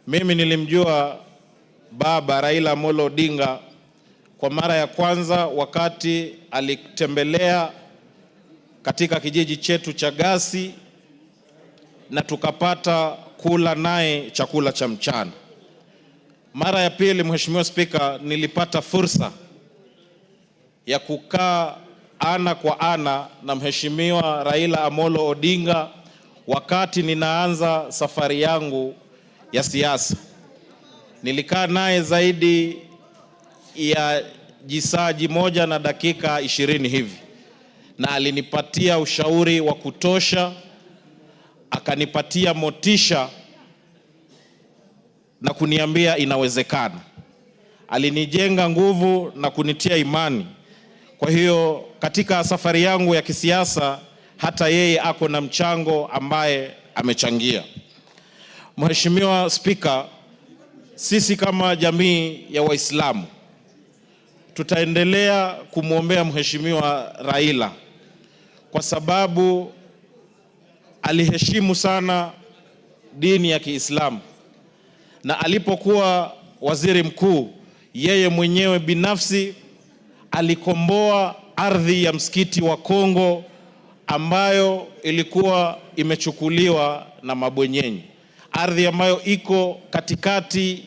mimi nilimjua Baba Raila Amolo Odinga kwa mara ya kwanza wakati alitembelea katika kijiji chetu cha Gasi na tukapata kula naye chakula cha mchana. Mara ya pili, Mheshimiwa Spika, nilipata fursa ya kukaa ana kwa ana na Mheshimiwa Raila Amolo Odinga wakati ninaanza safari yangu ya siasa. Nilikaa naye zaidi ya jisaji moja na dakika 20 hivi, na alinipatia ushauri wa kutosha, akanipatia motisha na kuniambia inawezekana. Alinijenga nguvu na kunitia imani. Kwa hiyo katika safari yangu ya kisiasa hata yeye ako na mchango ambaye amechangia. Mheshimiwa Spika, sisi kama jamii ya Waislamu tutaendelea kumwombea Mheshimiwa Raila kwa sababu aliheshimu sana dini ya Kiislamu, na alipokuwa waziri mkuu yeye mwenyewe binafsi alikomboa ardhi ya msikiti wa Kongo ambayo ilikuwa imechukuliwa na mabwenyenye, ardhi ambayo iko katikati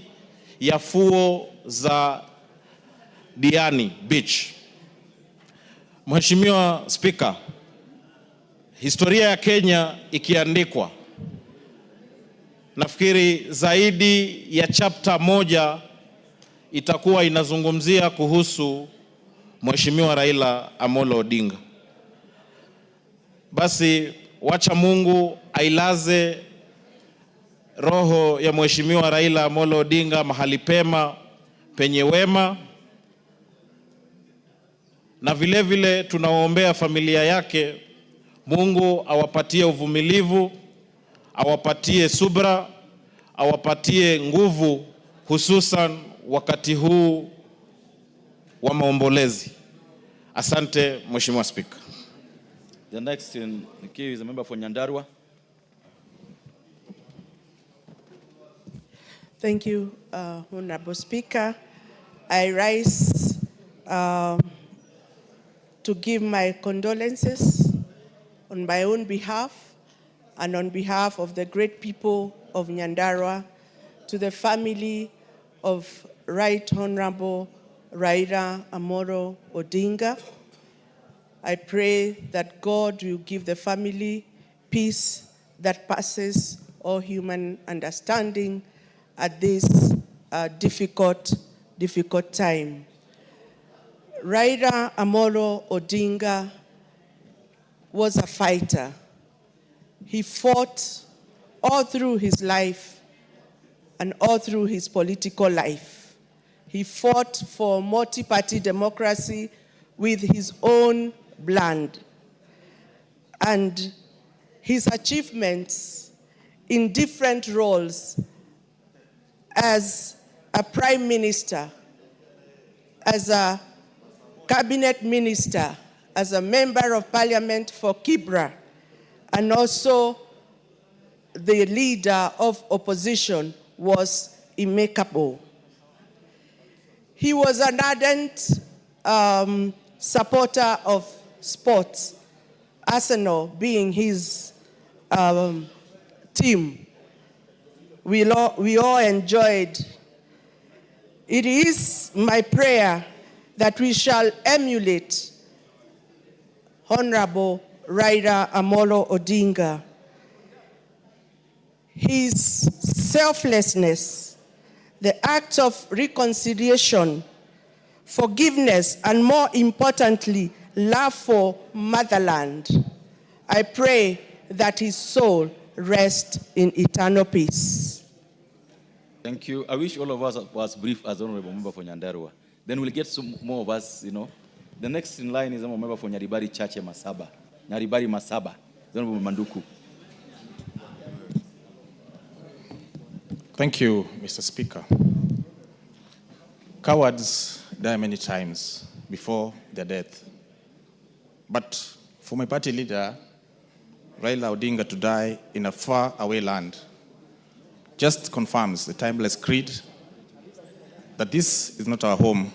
ya fuo za Diani Beach. Mheshimiwa Spika, historia ya Kenya ikiandikwa, nafikiri zaidi ya chapter moja itakuwa inazungumzia kuhusu Mheshimiwa Raila Amolo Odinga. Basi wacha Mungu ailaze roho ya Mheshimiwa Raila Amolo Odinga mahali pema penye wema, na vile vile tunawaombea familia yake. Mungu awapatie uvumilivu, awapatie subra, awapatie nguvu, hususan wakati huu wa maombolezi. Asante Mheshimiwa Speaker. The next in the queue is a member for Nyandarua. Thank you, Honorable Speaker. I rise to give my condolences on my own behalf and on behalf of the great people of Nyandarua to the family of Right Honorable Raila Amolo Odinga. I pray that God will give the family peace that passes all human understanding at this difficult time. Raila Amolo Odinga was a fighter. He fought all through his life and all through his political life. He fought for multi-party democracy with his own blood. And his achievements in different roles as a prime minister, as a cabinet minister, as a member of parliament for Kibra, and also the leader of opposition was impeccable. He was an ardent supporter of sports, Arsenal being his team. We all enjoyed. It is my prayer that we shall emulate Honorable Raila Amolo Odinga. His selflessness, the act of reconciliation, forgiveness, and more importantly, love for motherland. I pray that his soul rest in eternal peace. Thank you. I wish all of us was brief as honorable member for Nyandarua. Then we'll get some more of us, you know. The next in line is a member for Nyaribari Chache Masaba. Nyaribari Masaba. Honorable Manduku. Thank you, Mr. Speaker. Cowards die many times before their death. But for my party leader, Raila Odinga, to die in a far-away land just confirms the timeless creed that this is not our home,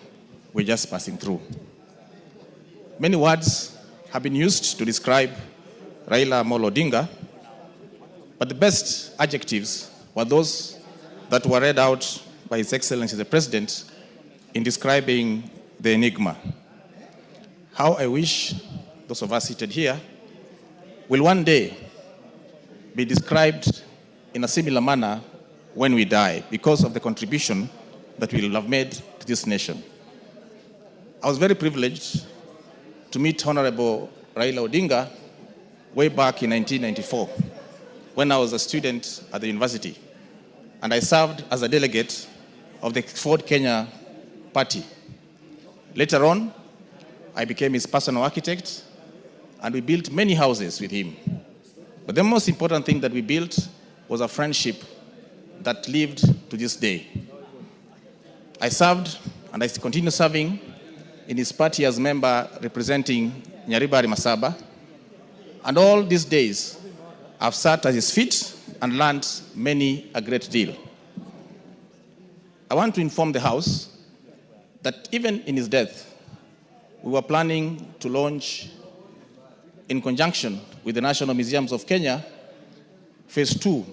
we're just passing through. Many words have been used to describe Raila Amolo Odinga, but the best adjectives were those that were read out by His Excellency the President in describing the enigma. How I wish those of us seated here will one day be described in a similar manner when we die, because of the contribution that we will have made to this nation. I was very privileged to meet Honorable Raila Odinga way back in 1994 when I was a student at the university, and I served as a delegate of the Ford Kenya party. Later on, I became his personal architect, and we built many houses with him. But the most important thing that we built was a friendship that lived to this day. I served and I continue serving in his party as member representing Nyaribari Masaba. And all these days, I've sat at his feet and learned a great deal. I want to inform the House that even in his death, we were planning to launch, in conjunction with the National Museums of Kenya, phase 2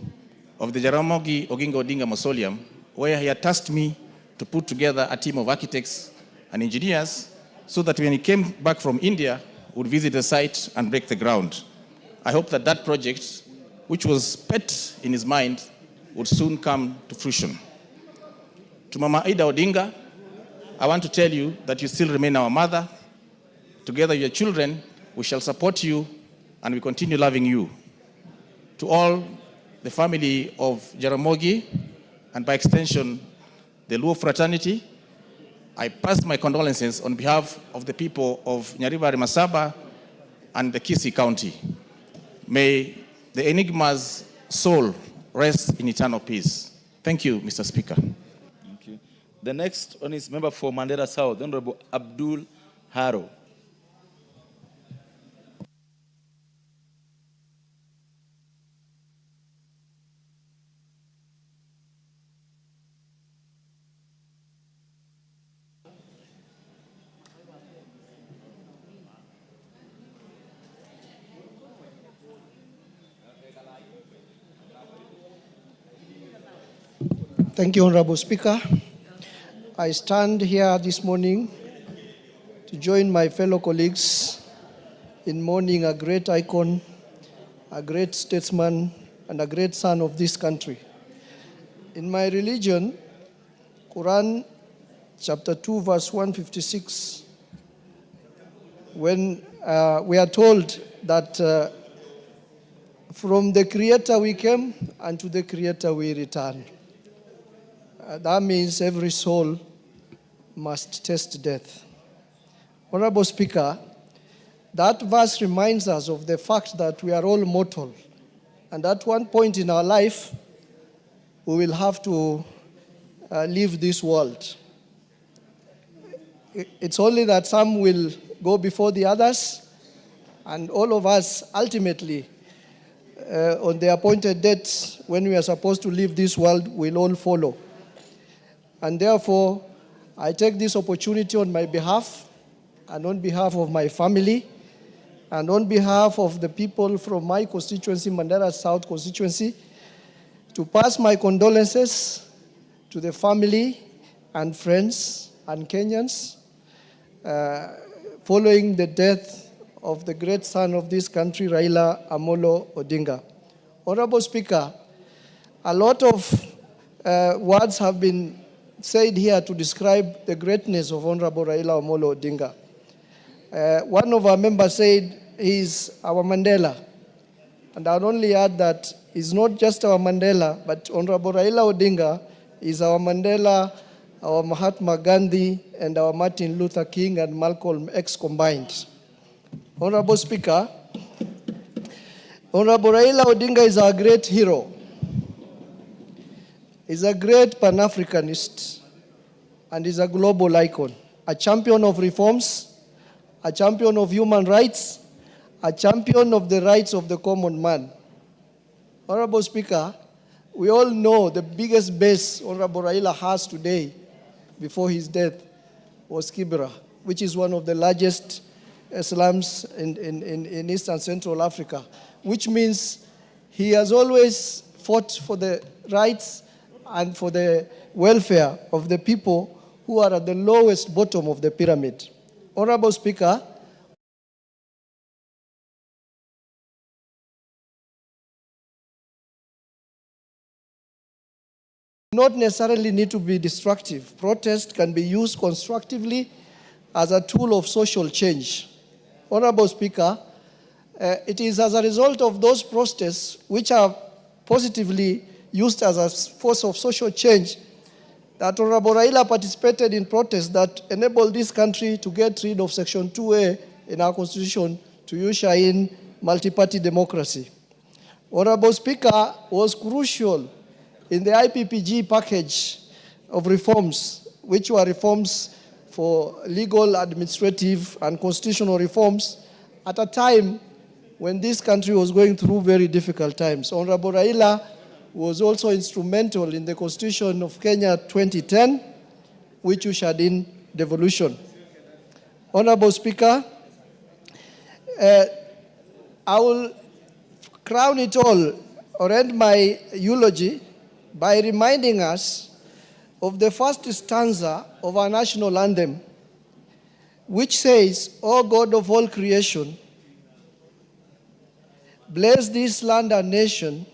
of the Jaramogi Oginga Odinga Mausoleum, where he had tasked me to put together a team of architects and engineers so that when he came back from India, would visit the site and break the ground. I hope that that project, which was pet in his mind, would soon come to fruition. To Mama Ida Odinga, I want to tell you that you still remain our mother. Together with your children, we shall support you and we continue loving you. To all the family of Jaramogi, and by extension, the Luo fraternity, I pass my condolences on behalf of the people of Nyaribari Masaba and the Kisii County. May the Enigma's soul rest in eternal peace. Thank you, Mr. Speaker. Thank you. The next one is member for Mandera South, Honorable Abdul Haro. Thank you, Honorable Speaker. I stand here this morning to join my fellow colleagues in mourning a great icon, a great statesman, and a great son of this country. In my religion, Quran chapter 2, verse 156, when we are told that from the Creator we came and to the Creator we return. That means every soul must taste death. Honorable Speaker, that verse reminds us of the fact that we are all mortal, and at one point in our life, we will have to leave this world. It's only that some will go before the others, and all of us ultimately, on the appointed dates when we are supposed to leave this world, will all follow. And therefore, I take this opportunity on my behalf and on behalf of my family and on behalf of the people from my constituency, Mandera South constituency, to pass my condolences to the family and friends and Kenyans following the death of the great son of this country, Raila Amolo Odinga. Honorable Speaker, a lot of words have been said here to describe the greatness of Honorable Raila Amolo Odinga. One of our members said he's our Mandela. And I'd only add that he's not just our Mandela, but Honorable Raila Odinga is our Mandela, our Mahatma Gandhi, and our Martin Luther King and Malcolm X combined. Honorable Speaker, Honorable Raila Odinga is our great hero. He's a great Pan-Africanist and is a global icon, a champion of reforms, a champion of human rights, a champion of the rights of the common man. Honorable Speaker, we all know the biggest base Honorable Raila has today before his death was Kibera, which is one of the largest slums in East and Central Africa, which means he has always fought for the rights and for the welfare of the people who are at the lowest bottom of the pyramid. Honorable Speaker, not necessarily need to be destructive. Protest can be used constructively as a tool of social change. Honorable Speaker, it is as a result of those protests which are positively used as a force of social change that Honorable Raila participated in protests that enabled this country to get rid of Section 2A in our Constitution to usher in multi-party democracy. Honorable Speaker, was crucial in the IPPG package of reforms, which were reforms for legal, administrative, and constitutional reforms, at a time when this country was going through very difficult times. Honorable Raila was also instrumental in the Constitution of Kenya 2010, which ushered in devolution. Honorable Speaker, I will crown it all or end my eulogy by reminding us of the first stanza of our national anthem, which says, "O God of all creation, bless this land and nation,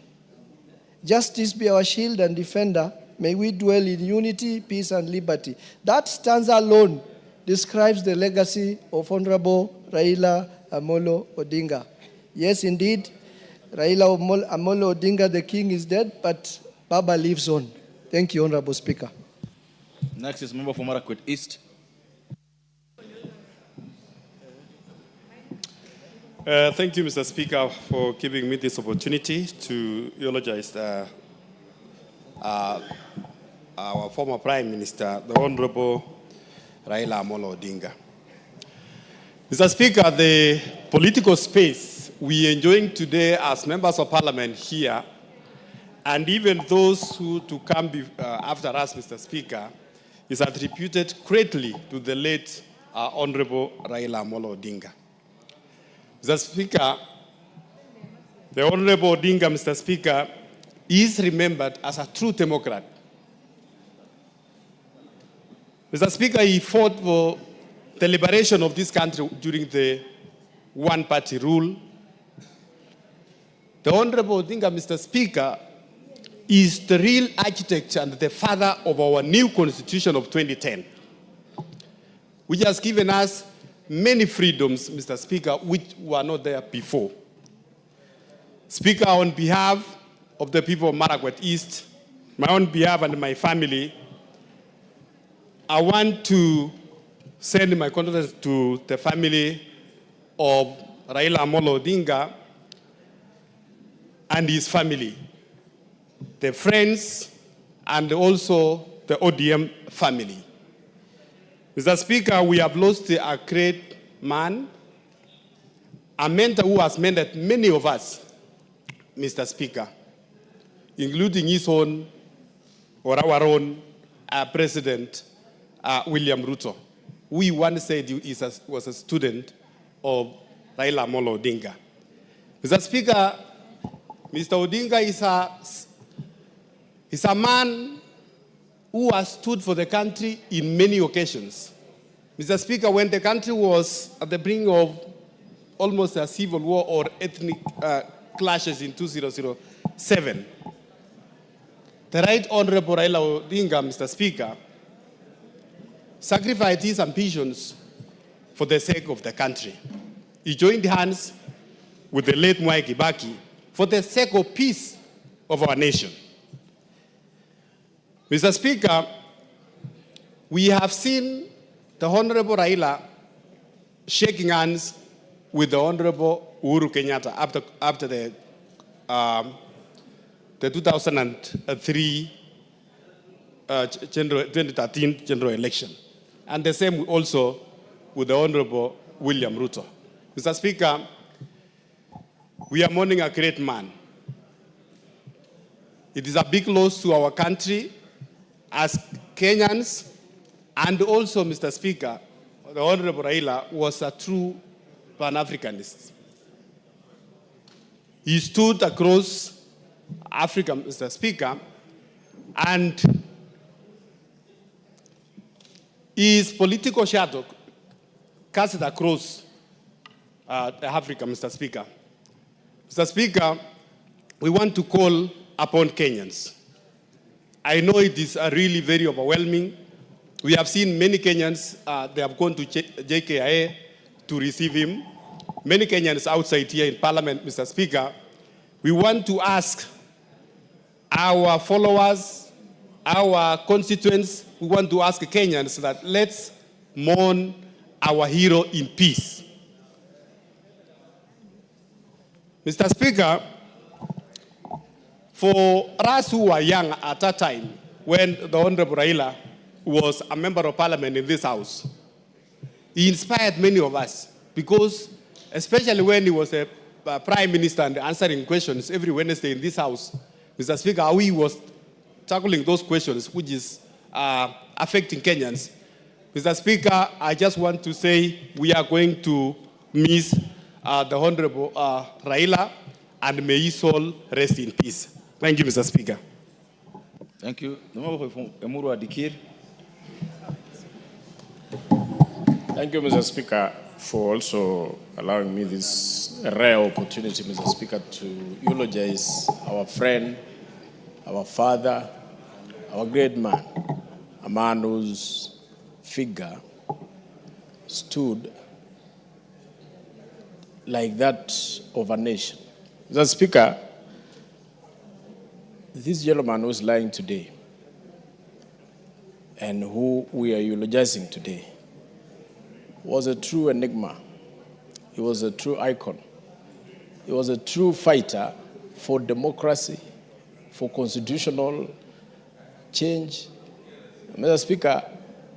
justice be our shield and defender, may we dwell in unity, peace, and liberty." That stanza alone describes the legacy of Honorable Raila Amolo Odinga. Yes, indeed, Raila Amolo Odinga, the king, is dead, but Baba lives on. Thank you, Honorable Speaker. Next is member for Marakwet East. Thank you, Mr. Speaker, for giving me this opportunity to eulogize our former Prime Minister, the Honorable Raila Amolo Odinga. Mr. Speaker, the political space we are enjoying today as members of Parliament here, and even those who to come after us, Mr. Speaker, is attributed greatly to the late Honorable Raila Amolo Odinga. Mr. Speaker, the Honorable Odinga, Mr. Speaker, is remembered as a true democrat. Mr. Speaker, he fought for the liberation of this country during the one-party rule. The Honorable Odinga, Mr. Speaker, is the real architect and the father of our new Constitution of 2010, which has given us many freedoms, Mr. Speaker, which were not there before. Speaker, on behalf of the people of Marakwet East, my own behalf and my family, I want to send my condolences to the family of Raila Amolo Odinga and his family, the friends, and also the ODM family. Mr. Speaker, we have lost a great man, a mentor who has mentored many of us, Mr. Speaker, including his own or our own President, William Ruto. We once said he was a student of Raila Amolo Odinga. Mr. Speaker, Mr. Odinga is a man who has stood for the country in many occasions. Mr. Speaker, when the country was at the brink of almost a civil war or ethnic clashes in 2007, the Right Honorable Raila Odinga, Mr. Speaker, sacrificed his ambitions for the sake of the country. He joined hands with the late Mwai Kibaki for the sake of peace of our nation. Mr. Speaker, we have seen the Honorable Raila shaking hands with the Honorable Uhuru Kenyatta after the 2003 2013 general election. And the same also with the Honorable William Ruto. Mr. Speaker, we are mourning a great man. It is a big loss to our country as Kenyans, and also, Mr. Speaker, the Honorable Raila was a true Pan-Africanist. He stood across Africa, Mr. Speaker, and his political shadow cast across Africa, Mr. Speaker. Mr. Speaker, we want to call upon Kenyans. I know it is really very overwhelming. We have seen many Kenyans, they have gone to JKIA to receive him. Many Kenyans outside here in Parliament, Mr. Speaker. We want to ask our followers, our constituents, we want to ask Kenyans that let's mourn our hero in peace. Mr. Speaker, For us who were young at that time, when the Honorable Raila was a member of parliament in this house, he inspired many of us because, especially when he was a prime minister and answering questions every Wednesday in this house, Mr. Speaker, how he was tackling those questions which is affecting Kenyans. Mr. Speaker, I just want to say we are going to miss the Honorable Raila, and may his soul rest in peace. Thank you, Mr. Speaker. Thank you. Thank you, Mr. Speaker, for also allowing me this rare opportunity, Mr. Speaker, to eulogize our friend, our father, our great man, a man whose figure stood like that of a nation. Mr. Speaker, this gentleman who is lying today and who we are eulogizing today was a true enigma. He was a true icon. He was a true fighter for democracy, for constitutional change. Mr. Speaker,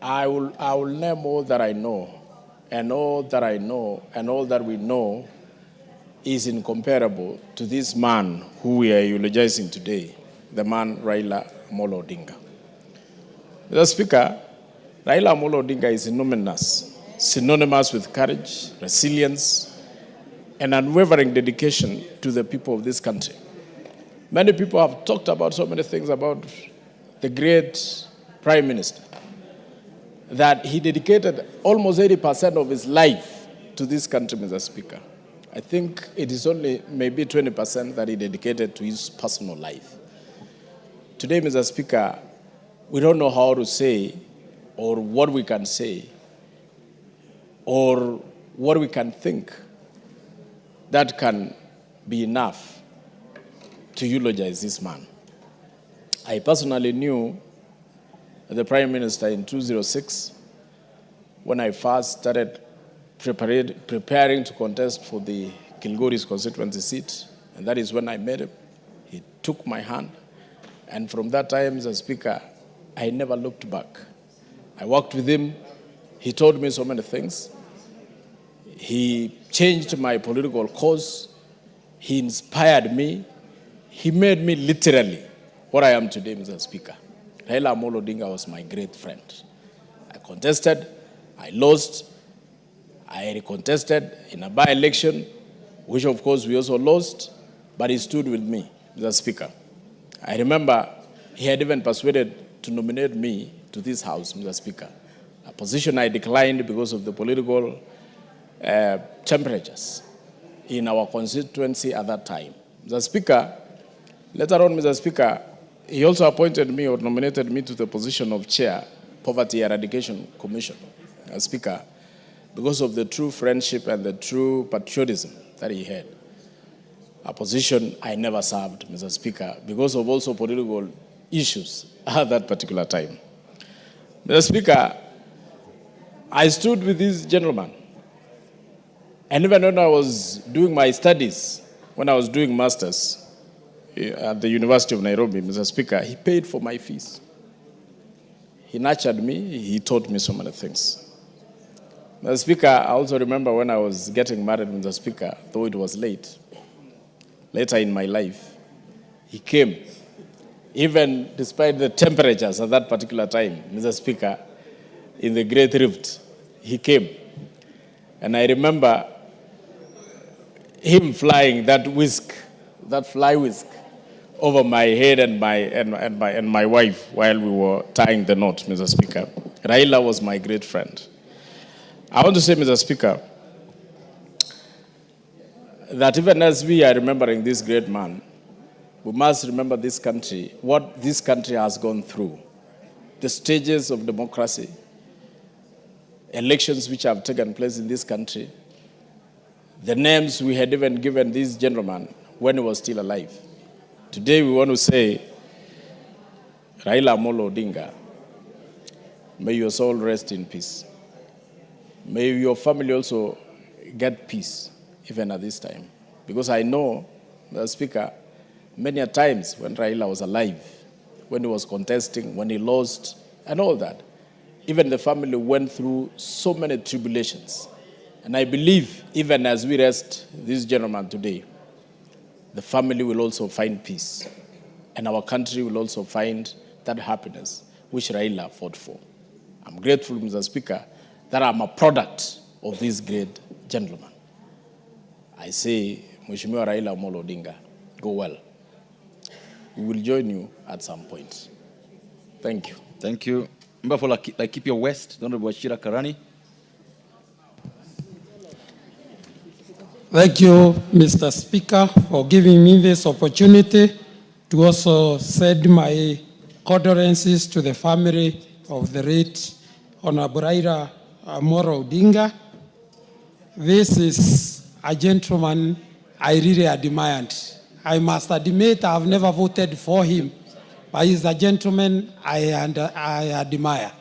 I will name all that I know, and all that I know, and all that we know is incomparable to this man who we are eulogizing today, the man Raila Amolo Odinga. Mr. Speaker, Raila Amolo Odinga is synonymous with courage, resilience, and unwavering dedication to the people of this country. Many people have talked about so many things about the great Prime Minister, that he dedicated almost 80% of his life to this country, Mr. Speaker. I think it is only maybe 20% that he dedicated to his personal life. Today, Mr. Speaker, we don't know how to say or what we can say or what we can think that can be enough to eulogize this man. I personally knew the Prime Minister in 2006 when I first started preparing to contest for the Kilgoris constituency seat, and that is when I met him. He took my hand, and from that time, as a Speaker, I never looked back. I worked with him. He taught me so many things. He changed my political course. He inspired me. He made me literally what I am today, Mr. Speaker. Raila Amolo Odinga was my great friend. I contested, I lost, I recontested in a by-election, which of course we also lost, but he stood with me, Mr. Speaker. I remember he had even persuaded to nominate me to this house, Mr. Speaker, a position I declined because of the political temperatures in our constituency at that time. Mr. Speaker, later on, Mr. Speaker, he also appointed me or nominated me to the position of Chair, Poverty Eradication Commission, Mr. Speaker, because of the true friendship and the true patriotism that he had. A position I never served, Mr. Speaker, because of also political issues at that particular time. Mr. Speaker, I stood with this gentleman. And even when I was doing my studies, when I was doing masters at the University of Nairobi, Mr. Speaker, he paid for my fees. He nurtured me. He taught me so many things. Mr. Speaker, I also remember when I was getting married, Mr. Speaker, though it was later in my life, he came. Even despite the temperatures at that particular time, Mr. Speaker, in the Great Rift, he came. And I remember him flying that fly whisk over my head and my wife while we were tying the knot, Mr. Speaker. Raila was my great friend. I want to say, Mr. Speaker, that even as we are remembering this great man, we must remember this country, what this country has gone through, the stages of democracy, elections which have taken place in this country, the names we had even given this gentleman when he was still alive. Today we want to say, Raila Amolo Odinga, may your soul rest in peace. May your family also get peace, even at this time. Because I know, Mr. Speaker, many a times when Raila was alive, when he was contesting, when he lost, and all that. Even the family went through so many tribulations. And I believe, even as we rest this gentleman today, the family will also find peace. And our country will also find that happiness which Raila fought for. I'm grateful, Mr. Speaker, that I'm a product of this great gentleman. I say, Mheshimiwa Raila Amolo Odinga, go well. We will join you at some point. Thank you. Thank you. Member for Laikipia West, Honorable Wachira Karani. Thank you, Mr. Speaker, for giving me this opportunity to also send my condolences to the family of the late Honorable Raila Amolo Odinga. This is a gentleman I really admired. I must admit I have never voted for him, but he's a gentleman I admire.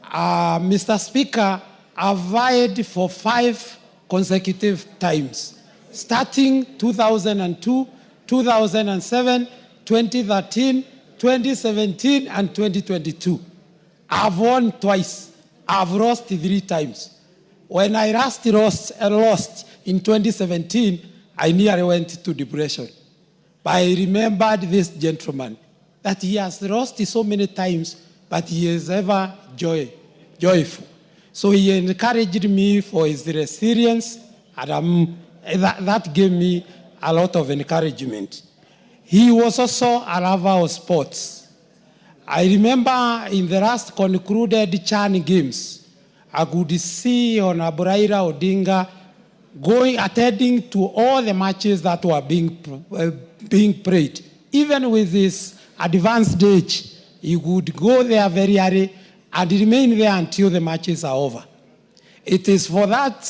Mr. Speaker, I've vied for 5 consecutive times, starting 2002, 2007, 2013, 2017, and 2022. I've won twice. I've lost 3 times. When I last lost in 2017, I nearly went to depression. But I remembered this gentleman, that he has lost so many times, but he is ever joyful. So he encouraged me for his resilience, and that gave me a lot of encouragement. He was also a lover of sports. I remember in the last concluded Chan Games, I could see Honorable Raila Odinga attending to all the matches that were being played. Even with his advanced age, he would go there very early and remain there until the matches are over. It is for that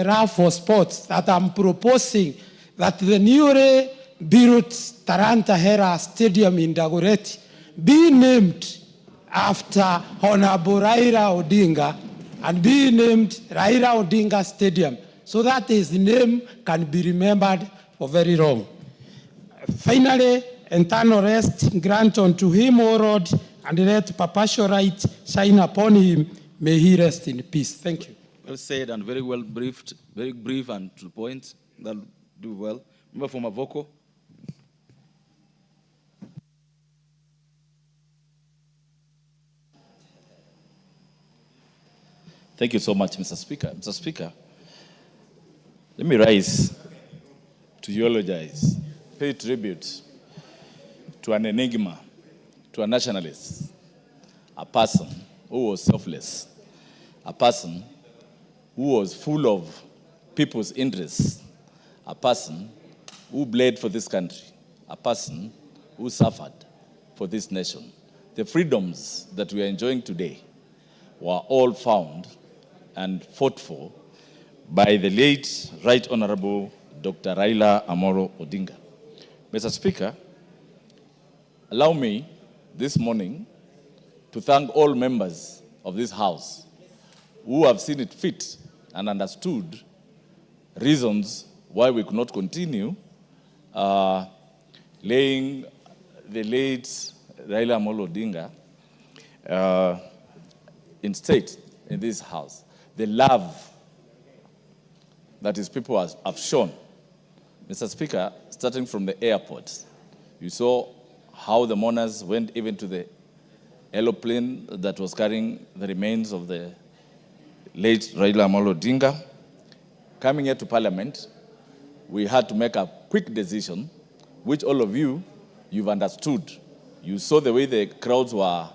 love for sports that I'm proposing that the newly built Taranta Hera Stadium in Dagoretti be named after Honorable Raila Odinga and be named Raila Odinga Stadium, so that his name can be remembered for very long. Finally, eternal rest grant unto him, O Lord, and let perpetual light shine upon him. May he rest in peace. Thank you. Well said and very well briefed, very brief and to the point. That'll do well. Member for Mavoko. Thank you so much, Mr. Speaker. Mr. Speaker, let me rise to eulogize, pay tribute to an enigma, to a nationalist, a person who was selfless, a person who was full of people's interests, a person who bled for this country, a person who suffered for this nation. The freedoms that we are enjoying today were all found and fought for by the late Right Honorable Dr. Raila Amolo Odinga. Mr. Speaker, allow me this morning to thank all members of this House who have seen it fit and understood reasons why we could not continue laying the late Raila Amolo Odinga in state in this House. The love that his people have shown. Mr. Speaker, starting from the airport, you saw how the mourners went even to the aeroplane that was carrying the remains of the late Raila Amolo Odinga. Coming here to Parliament, we had to make a quick decision, which all of you've understood. You saw the way the crowds were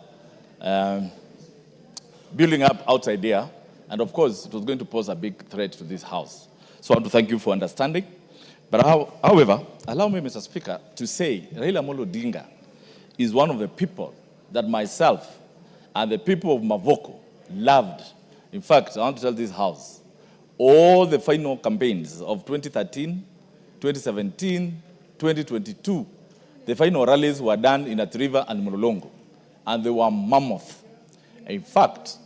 building up outside there, and of course, it was going to pose a big threat to this House. So I want to thank you for understanding. But however, allow me, Mr. Speaker, to say Raila Amolo Odinga is one of the people that myself and the people of Mavoko loved. In fact, I want to tell this House, all the final campaigns of 2013, 2017, 2022, the final rallies were done in Athi River and Mlolongo, and they were mammoth. In fact,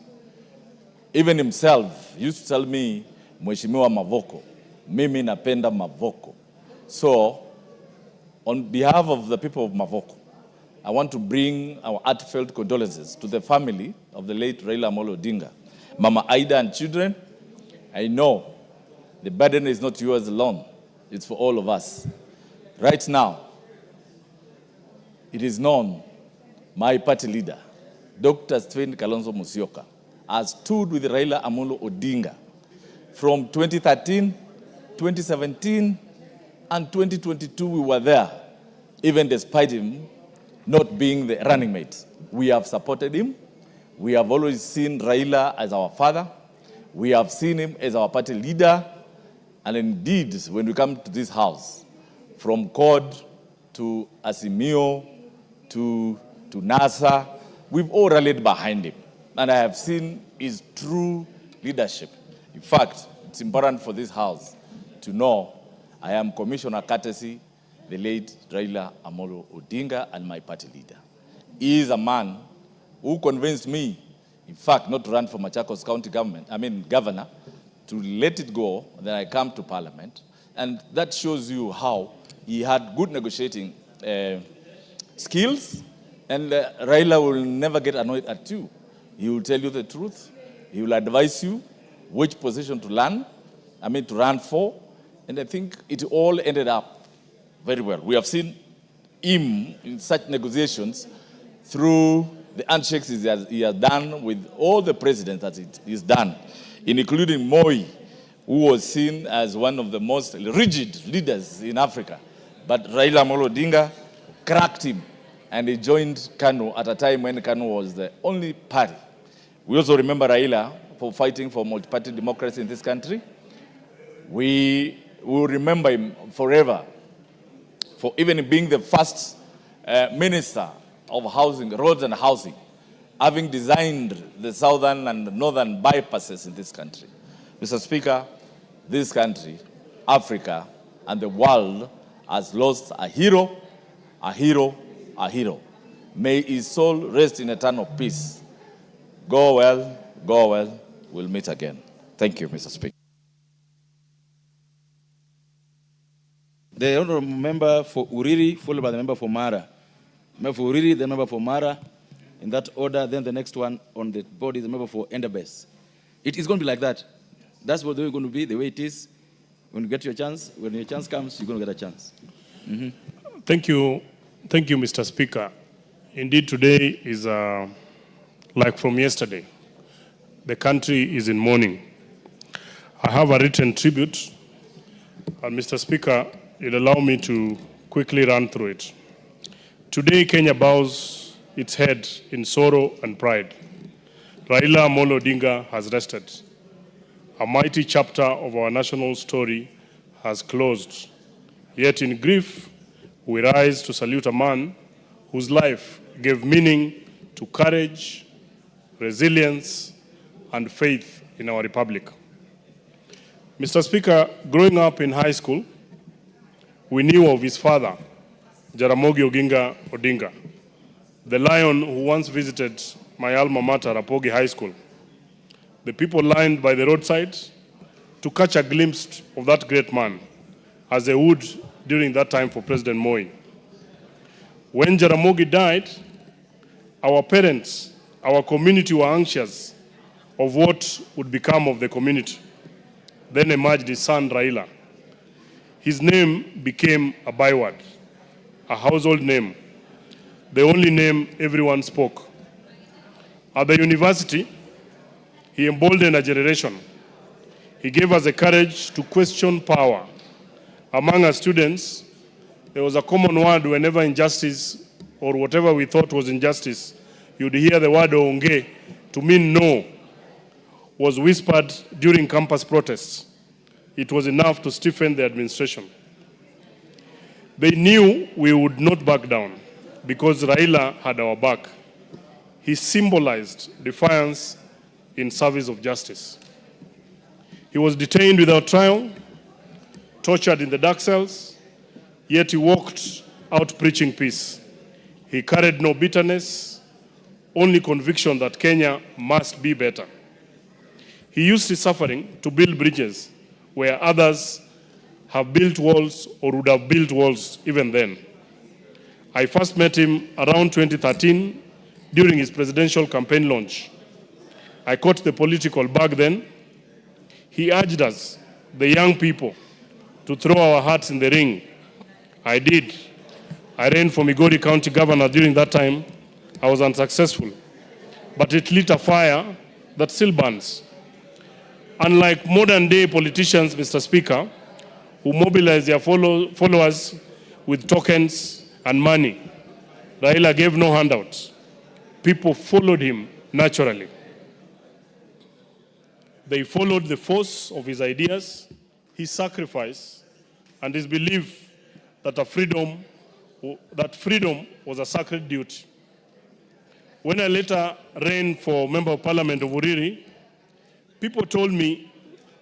even himself used to tell me, Mheshimiwa Mavoko, mimi napenda Mavoko. So, On behalf of the people of Mavoko, I want to bring our heartfelt condolences to the family of the late Raila Amolo Odinga, Mama Aida and children. I know the burden is not yours alone. It's for all of us. Right now, it is known my party leader, Dr. Stephen Kalonzo Musyoka, has stood with Raila Amolo Odinga from 2013, 2017, and 2022. We were there, even despite him not being the running mate. We have supported him. We have always seen Raila as our father. We have seen him as our party leader. And indeed, when we come to this house, from CORD to Asimio to NASA, we've all rallied behind him. And I have seen his true leadership. In fact, it's important for this house to know I am Commissioner courtesy the late Raila Amolo Odinga and my party leader. He is a man who convinced me, in fact, not to run for Machakos County governor, to let it go, then I come to Parliament. And that shows you how he had good negotiating skills, and Raila will never get annoyed at you. He will tell you the truth. He will advise you which position to run for. And I think it all ended up very well. We have seen him in such negotiations through the handshakes he has done with all the presidents that he's done, including Moi, who was seen as one of the most rigid leaders in Africa. But Raila Amolo Odinga cracked him, and he joined KANU at a time when KANU was the only party. We also remember Raila for fighting for multi-party democracy in this country. We will remember him forever for even being the first minister of housing, roads and housing, having designed the southern and northern bypasses in this country. Mr. Speaker, this country, Africa, and the world has lost a hero, a hero, a hero. May his soul rest in eternal peace. Go well, go well. We'll meet again. Thank you, Mr. Speaker. The honorable member for Uriri, followed by the member for Mara. Member for Uriri, the member for Mara. In that order, then the next one on the board is the member for Endabes. It is going to be like that. That's what they're going to be, the way it is. When you get your chance, when your chance comes, you're going to get a chance. Mm-hmm. Thank you, Mr. Speaker. Indeed, today is like from yesterday. The country is in mourning. I have a written tribute, and Mr. Speaker, you'll allow me to quickly run through it. Today, Kenya bows its head in sorrow and pride. Raila Amolo Odinga has rested. A mighty chapter of our national story has closed. Yet in grief, we rise to salute a man whose life gave meaning to courage, resilience, and faith in our republic. Mr. Speaker, growing up in high school, we knew of his father, Jaramogi Oginga Odinga, the lion who once visited my alma mater, Rapogi High School. The people lined by the roadside to catch a glimpse of that great man, as they would during that time for President Moi. When Jaramogi died, our parents, our community were anxious of what would become of the community. Then emerged his son, Raila. His name became a byword, a household name, the only name everyone spoke. At the university, he emboldened a generation. He gave us the courage to question power. Among our students, there was a common word whenever injustice or whatever we thought was injustice, you'd hear the word onge to mean no, was whispered during campus protests. It was enough to stiffen the administration. They knew we would not back down because Raila had our back. He symbolized defiance in service of justice. He was detained without trial, tortured in the dark cells, yet he walked out preaching peace. He carried no bitterness, only conviction that Kenya must be better. He used his suffering to build bridges where others have built walls or would have built walls even then. I first met him around 2013 during his presidential campaign launch. I caught the political bug then. He urged us, the young people, to throw our hearts in the ring. I did. I ran for Migori County Governor during that time. I was unsuccessful, but it lit a fire that still burns. Unlike modern day politicians, Mr. Speaker, who mobilize their followers with tokens and money, Raila gave no handouts. People followed him naturally. They followed the force of his ideas, his sacrifice, and his belief that freedom was a sacred duty. When I later ran for Member of Parliament of Uriri, people told me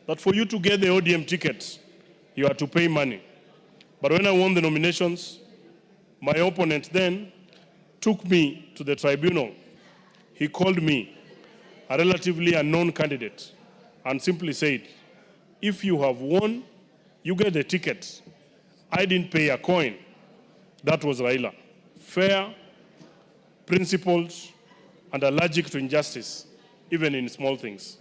that for you to get the ODM ticket, you had to pay money. But when I won the nominations, my opponent then took me to the tribunal. He called me a relatively unknown candidate and simply said, if you have won, you get the ticket. I didn't pay a coin. That was Raila. Fair, principled, and allergic to injustice, even in small things.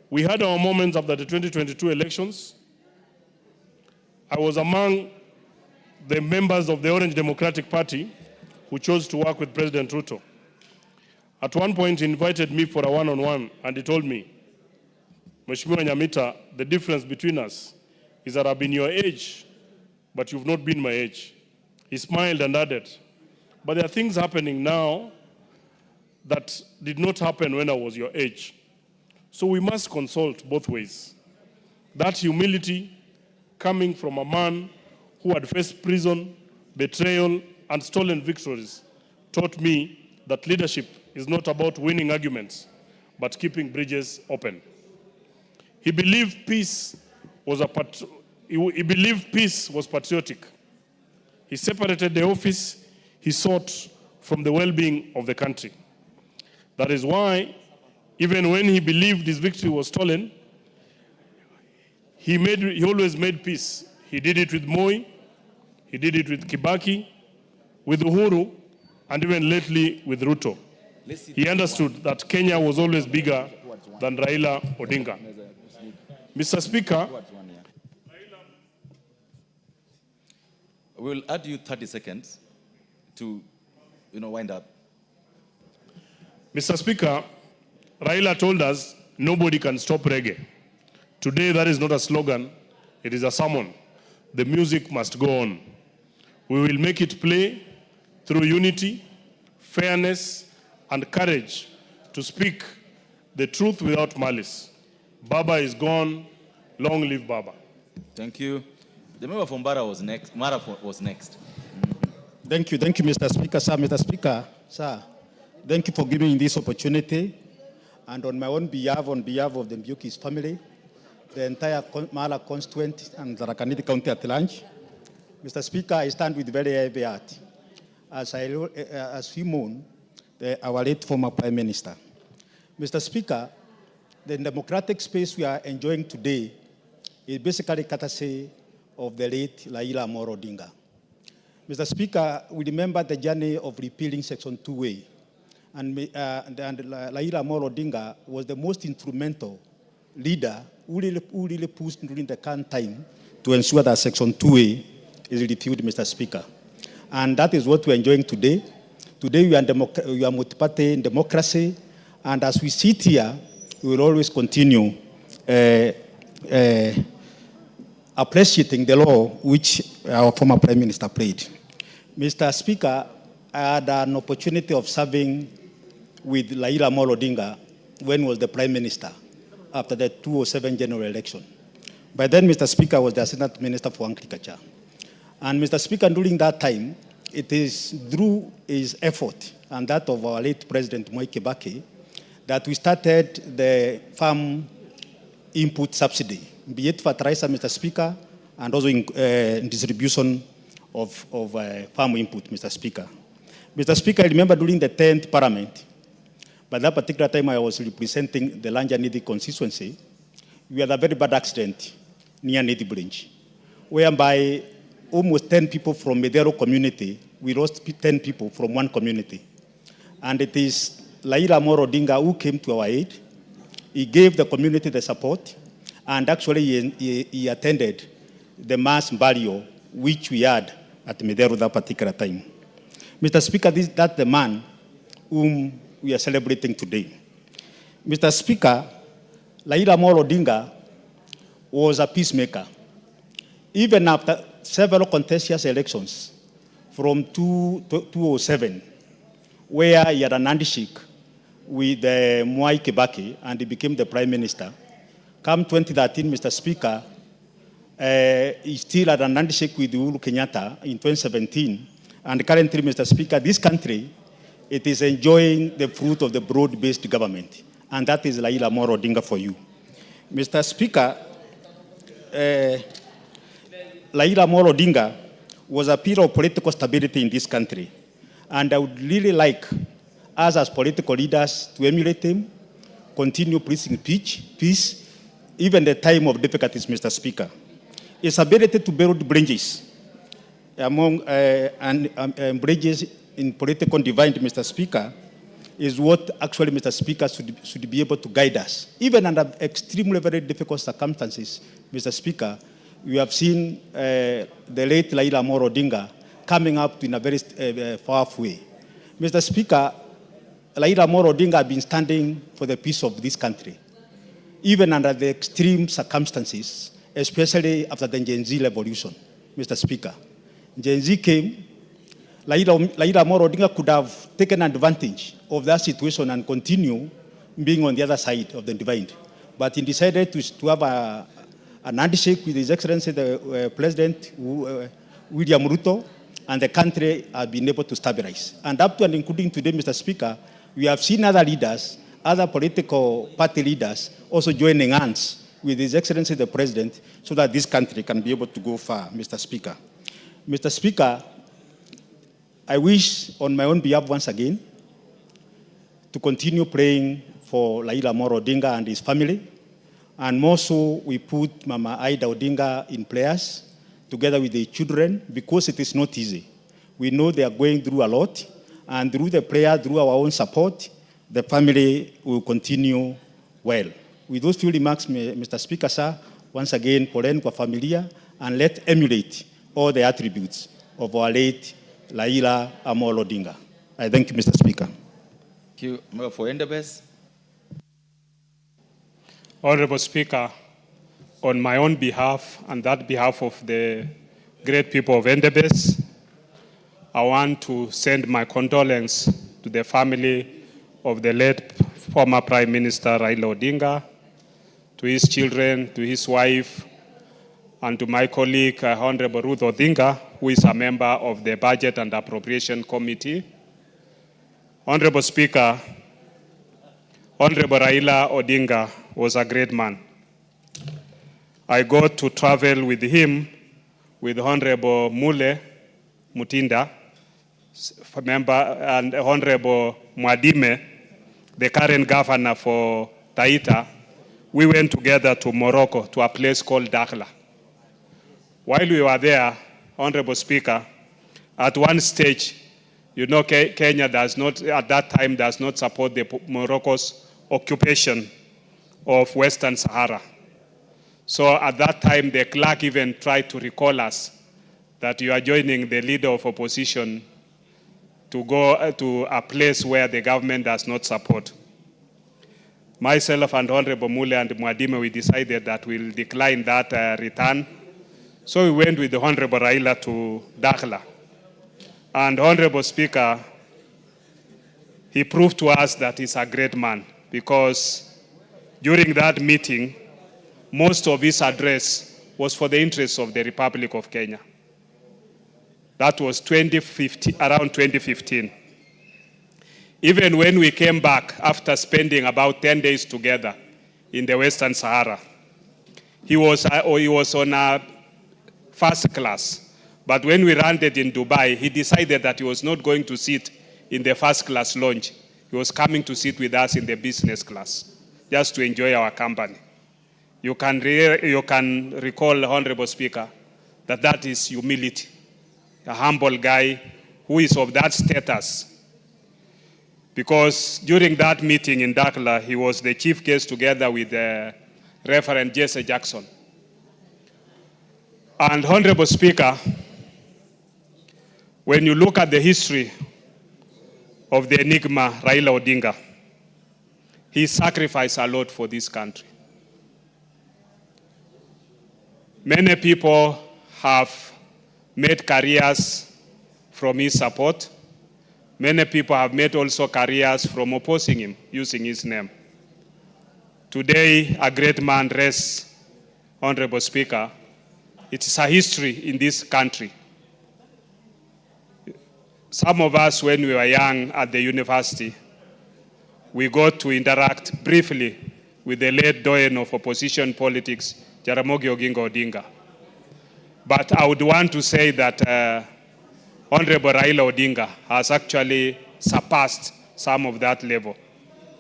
We had our moments after the 2022 elections. I was among the members of the Orange Democratic Party who chose to work with President Ruto. At one point, he invited me for a one-on-one, and he told me, Mheshimiwa Nyamita, the difference between us is that I've been your age, but you've not been my age. He smiled and added, but there are things happening now that did not happen when I was your age. So we must consult both ways. That humility coming from a man who had faced prison, betrayal, and stolen victories taught me that leadership is not about winning arguments, but keeping bridges open. He believed peace was patriotic. He separated the office he sought from the well-being of the country. That is why, even when he believed his victory was stolen, he always made peace. He did it with Moi, he did it with Kibaki, with Uhuru, and even lately with Ruto. He understood that Kenya was always bigger than Raila Odinga. Mr. Speaker, we'll add you 30 seconds to wind up. Mr. Speaker, Raila told us nobody can stop reggae. Today, that is not a slogan, it is a sermon. The music must go on. We will make it play through unity, fairness, and courage to speak the truth without malice. Baba is gone. Long live Baba. Thank you. The member from Mara was next. Thank you, Mr. Speaker. Sir, Mr. Speaker, sir, thank you for giving me this opportunity. And on my own behalf, on behalf of the Mbiuki's family, the entire Mara constituent and Tharaka Nithi County at large, Mr. Speaker, I stand with very heavy heart as we mourn our late former Prime Minister. Mr. Speaker, the democratic space we are enjoying today is basically courtesy of the late Raila Odinga. Mr. Speaker, we remember the journey of repealing Section 2A, and Raila Odinga was the most instrumental leader who really pushed during the current time to ensure that Section 2A is repealed, Mr. Speaker. And that is what we are enjoying today. Today we are multi-party democracy, and as we sit here, we will always continue appreciating the law which our former Prime Minister played. Mr. Speaker, I had an opportunity of serving with Raila Odinga when he was the Prime Minister after the 2007 general election. By then, Mr. Speaker was the Assistant Minister for Agriculture. And Mr. Speaker, during that time, it is through his effort and that of our late President Moi Kibaki that we started the farm input subsidy, be it fertilizer, Mr. Speaker, and also in distribution of farm input, Mr. Speaker. Mr. Speaker, I remember during the 10th Parliament, by that particular time I was representing the Lanja Nithi constituency, we had a very bad accident near Nithi Branch, whereby almost 10 people from Medero community. We lost 10 people from one community. And it is Raila Amolo Odinga who came to our aid. He gave the community the support, and actually he attended the mass burial which we had at Medero that particular time. Mr. Speaker, that's the man whom we are celebrating today. Mr. Speaker, Raila Amolo Odinga was a peacemaker. Even after several contentious elections from 2007, where he had an handshake with Mwai Kibaki and he became the Prime Minister. Come 2013, Mr. Speaker, he still had an handshake with Uhuru Kenyatta in 2017. And currently, Mr. Speaker, this country, it is enjoying the fruit of the broad-based government. And that is Raila Amolo Odinga for you. Mr. Speaker, Raila Amolo Odinga was a pillar of political stability in this country. And I would really like us as political leaders to emulate him, continue preaching peace, even the time of difficulties, Mr. Speaker. His ability to build bridges among bridges in political divide, Mr. Speaker, is what actually, Mr. Speaker, should be able to guide us. Even under extremely very difficult circumstances, Mr. Speaker, we have seen the late Raila Amolo Odinga coming up in a very powerful way. Mr. Speaker, Raila Amolo Odinga has been standing for the peace of this country, even under the extreme circumstances, especially after the Gen Z revolution, Mr. Speaker. Gen Z came, Raila Amolo Odinga could have taken advantage of that situation and continue being on the other side of the divide. But he decided to have an handshake with His Excellency, the President William Ruto, and the country has been able to stabilize. And up to and including today, Mr. Speaker, we have seen other leaders, other political party leaders also joining hands with His Excellency, the President, so that this country can be able to go far, Mr. Speaker. Mr. Speaker, I wish on my own behalf once again to continue praying for Raila Amolo Odinga and his family. And more so, we put Mama Ida Odinga in prayers together with the children, because it is not easy. We know they are going through a lot, and through the prayer, through our own support, the family will continue well. With those few remarks, Mr. Speaker, sir, once again, poleni kwa familia, and let's emulate all the attributes of our late Raila Amolo Odinga. I thank you, Mr. Speaker. Thank you. Member for Endebess. Honorable Speaker, on my own behalf and that behalf of the great people of Endebess, I want to send my condolence to the family of the late former Prime Minister Raila Odinga, to his children, to his wife, and to my colleague, Honorable Ruth Odinga, who is a member of the Budget and Appropriation Committee. Honorable Speaker, Honorable Raila Odinga was a great man. I got to travel with him, with Honorable Mule Mutinda, member, and Honorable Mwadime, the current governor for Taita. We went together to Morocco, to a place called Dakhla. While we were there, Honorable Speaker, at one stage, you know, Kenya does not, at that time, does not support the Morocco's occupation of Western Sahara. So at that time, the clerk even tried to recall us that you are joining the leader of opposition to go to a place where the government does not support. Myself and Honorable Mule and Mwadime, we decided that we'll decline that return. So we went with the Honorable Raila to Dakhla. And Honorable Speaker, he proved to us that he's a great man, because during that meeting, most of his address was for the interests of the Republic of Kenya. That was around 2015. Even when we came back after spending about 10 days together in the Western Sahara, he was on a first class. But when we landed in Dubai, he decided that he was not going to sit in the first class lounge. He was coming to sit with us in the business class, just to enjoy our company. You can recall, Honorable Speaker, that is humility. A humble guy who is of that status. Because during that meeting in Dakla, he was the chief guest together with Reverend Jesse Jackson. And Honorable Speaker, when you look at the history of the enigma Raila Odinga, he sacrificed a lot for this country. Many people have made careers from his support. Many people have made also careers from opposing him, using his name. Today, a great man rests, Honorable Speaker. It is a history in this country. Some of us, when we were young at the university, we got to interact briefly with the late doyen of opposition politics, Jaramogi Oginga Odinga. But I would want to say that Honorable Raila Odinga has actually surpassed some of that level.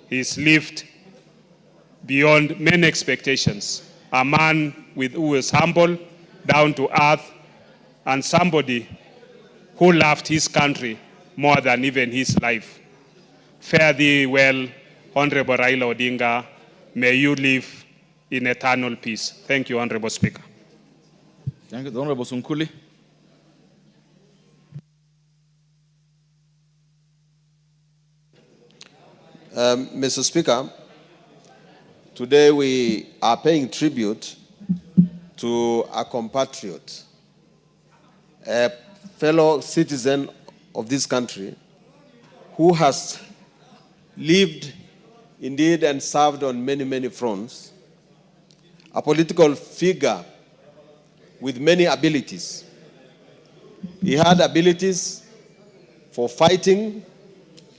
He's lived beyond many expectations. A man who is humble, down to earth, and somebody who loved his country more than even his life. Fare thee well, Honorable Raila Odinga. May you live in eternal peace. Thank you, Honorable Speaker. Thank you, the Honorable Sunkuli. Mr. Speaker, today we are paying tribute to a compatriot, a fellow citizen of this country who has lived indeed and served on many, many fronts, a political figure with many abilities. He had abilities for fighting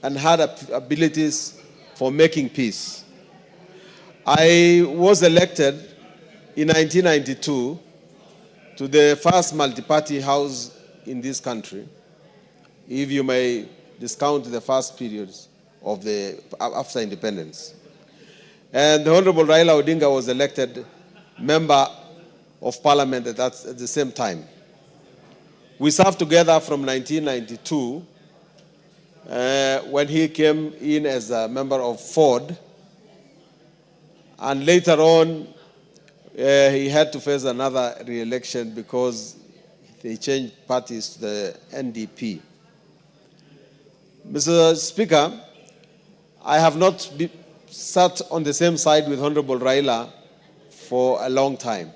and had abilities for making peace. I was elected in 1992 to the first multi-party house in this country, if you may discount the first periods of the after independence. And the Honorable Raila Odinga was elected member of parliament at the same time. We served together from 1992 when he came in as a member of Ford, and later on he had to face another re-election because they changed parties to the NDP. Mr. Speaker, I have not sat on the same side with Honorable Raila for a long time,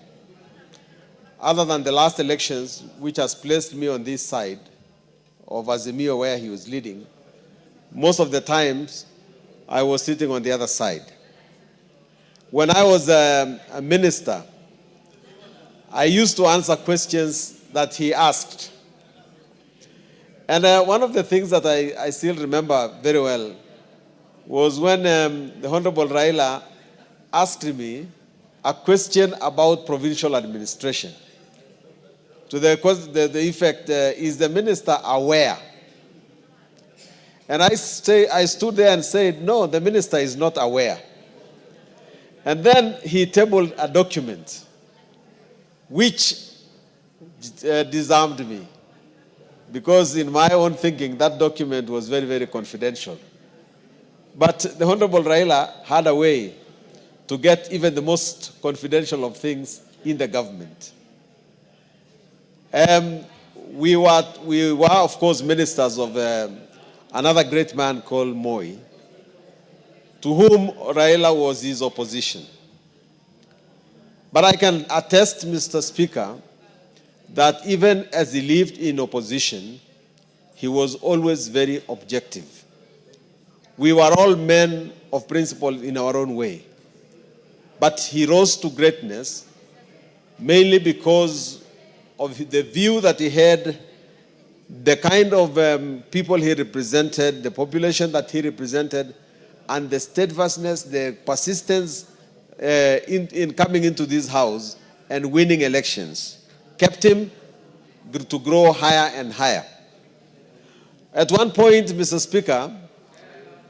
other than the last elections, which has placed me on this side of Azimio where he was leading. Most of the times, I was sitting on the other side. When I was a minister, I used to answer questions that he asked. And one of the things that I still remember very well was when the Honorable Raila asked me a question about provincial administration. To the effect, is the minister aware? And I stood there and said, no, the minister is not aware. And then he tabled a document which disarmed me, because in my own thinking, that document was very, very confidential. But the Honorable Raila had a way to get even the most confidential of things in the government. We were, of course, ministers of another great man called Moi, to whom Raila was his opposition. But I can attest, Mr. Speaker, that even as he lived in opposition, he was always very objective. We were all men of principle in our own way. But he rose to greatness mainly because of the view that he had, the kind of people he represented, the population that he represented, and the steadfastness, the persistence in coming into this house and winning elections kept him to grow higher and higher. At one point, Mr. Speaker,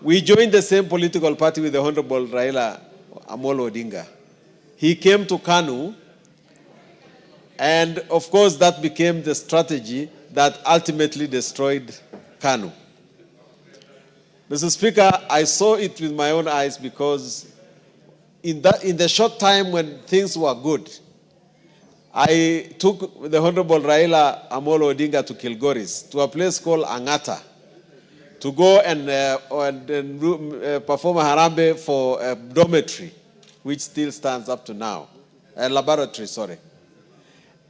we joined the same political party with the Honorable Raila Amolo Odinga. He came to Kanu And of course, that became the strategy that ultimately destroyed KANU. Mr. Speaker, I saw it with my own eyes because in the short time when things were good, I took the Honorable Raila Amolo Odinga to Kilgoris, to a place called Angata, to go and perform a harambe for a dormitory, which still stands up to now, a laboratory, sorry.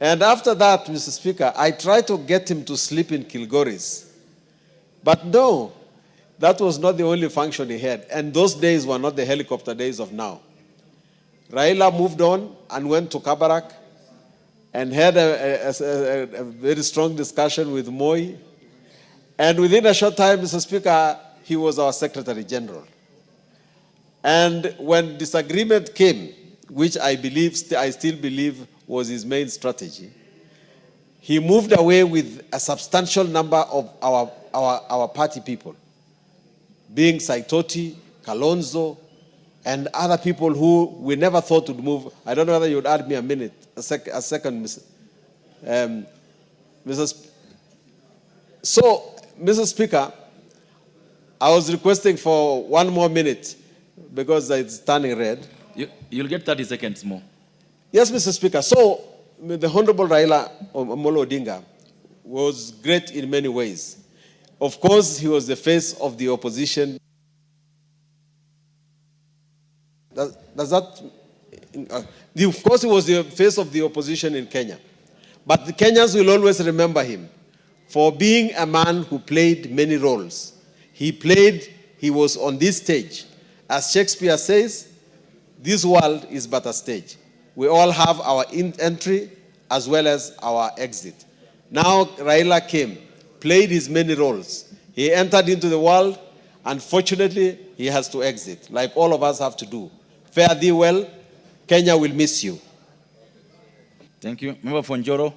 And after that, Mr. Speaker, I tried to get him to sleep in Kilgoris. But no, that was not the only function he had. And those days were not the helicopter days of now. Raila moved on and went to Kabarak and had a very strong discussion with Moi. And within a short time, Mr. Speaker, he was our Secretary General. And when disagreement came, which I still believe was his main strategy, he moved away with a substantial number of our party people, being Saitoti, Kalonzo, and other people who we never thought would move. I don't know whether you would add me a second, So, Mr. Speaker, I was requesting for 1 more minute because it's turning red. You'll get 30 seconds more. Yes, Mr. Speaker. So, the Honorable Raila Amolo Odinga was great in many ways. Of course, he was the face of the opposition. Does that... of course, he was the face of the opposition in Kenya. But the Kenyans will always remember him for being a man who played many roles. He was on this stage. As Shakespeare says, this world is but a stage. We all have our entry as well as our exit. Now Raila came, played his many roles. He entered into the world. Unfortunately, he has to exit, like all of us have to do. Fare thee well. Kenya will miss you. Thank you. Member for Njoro.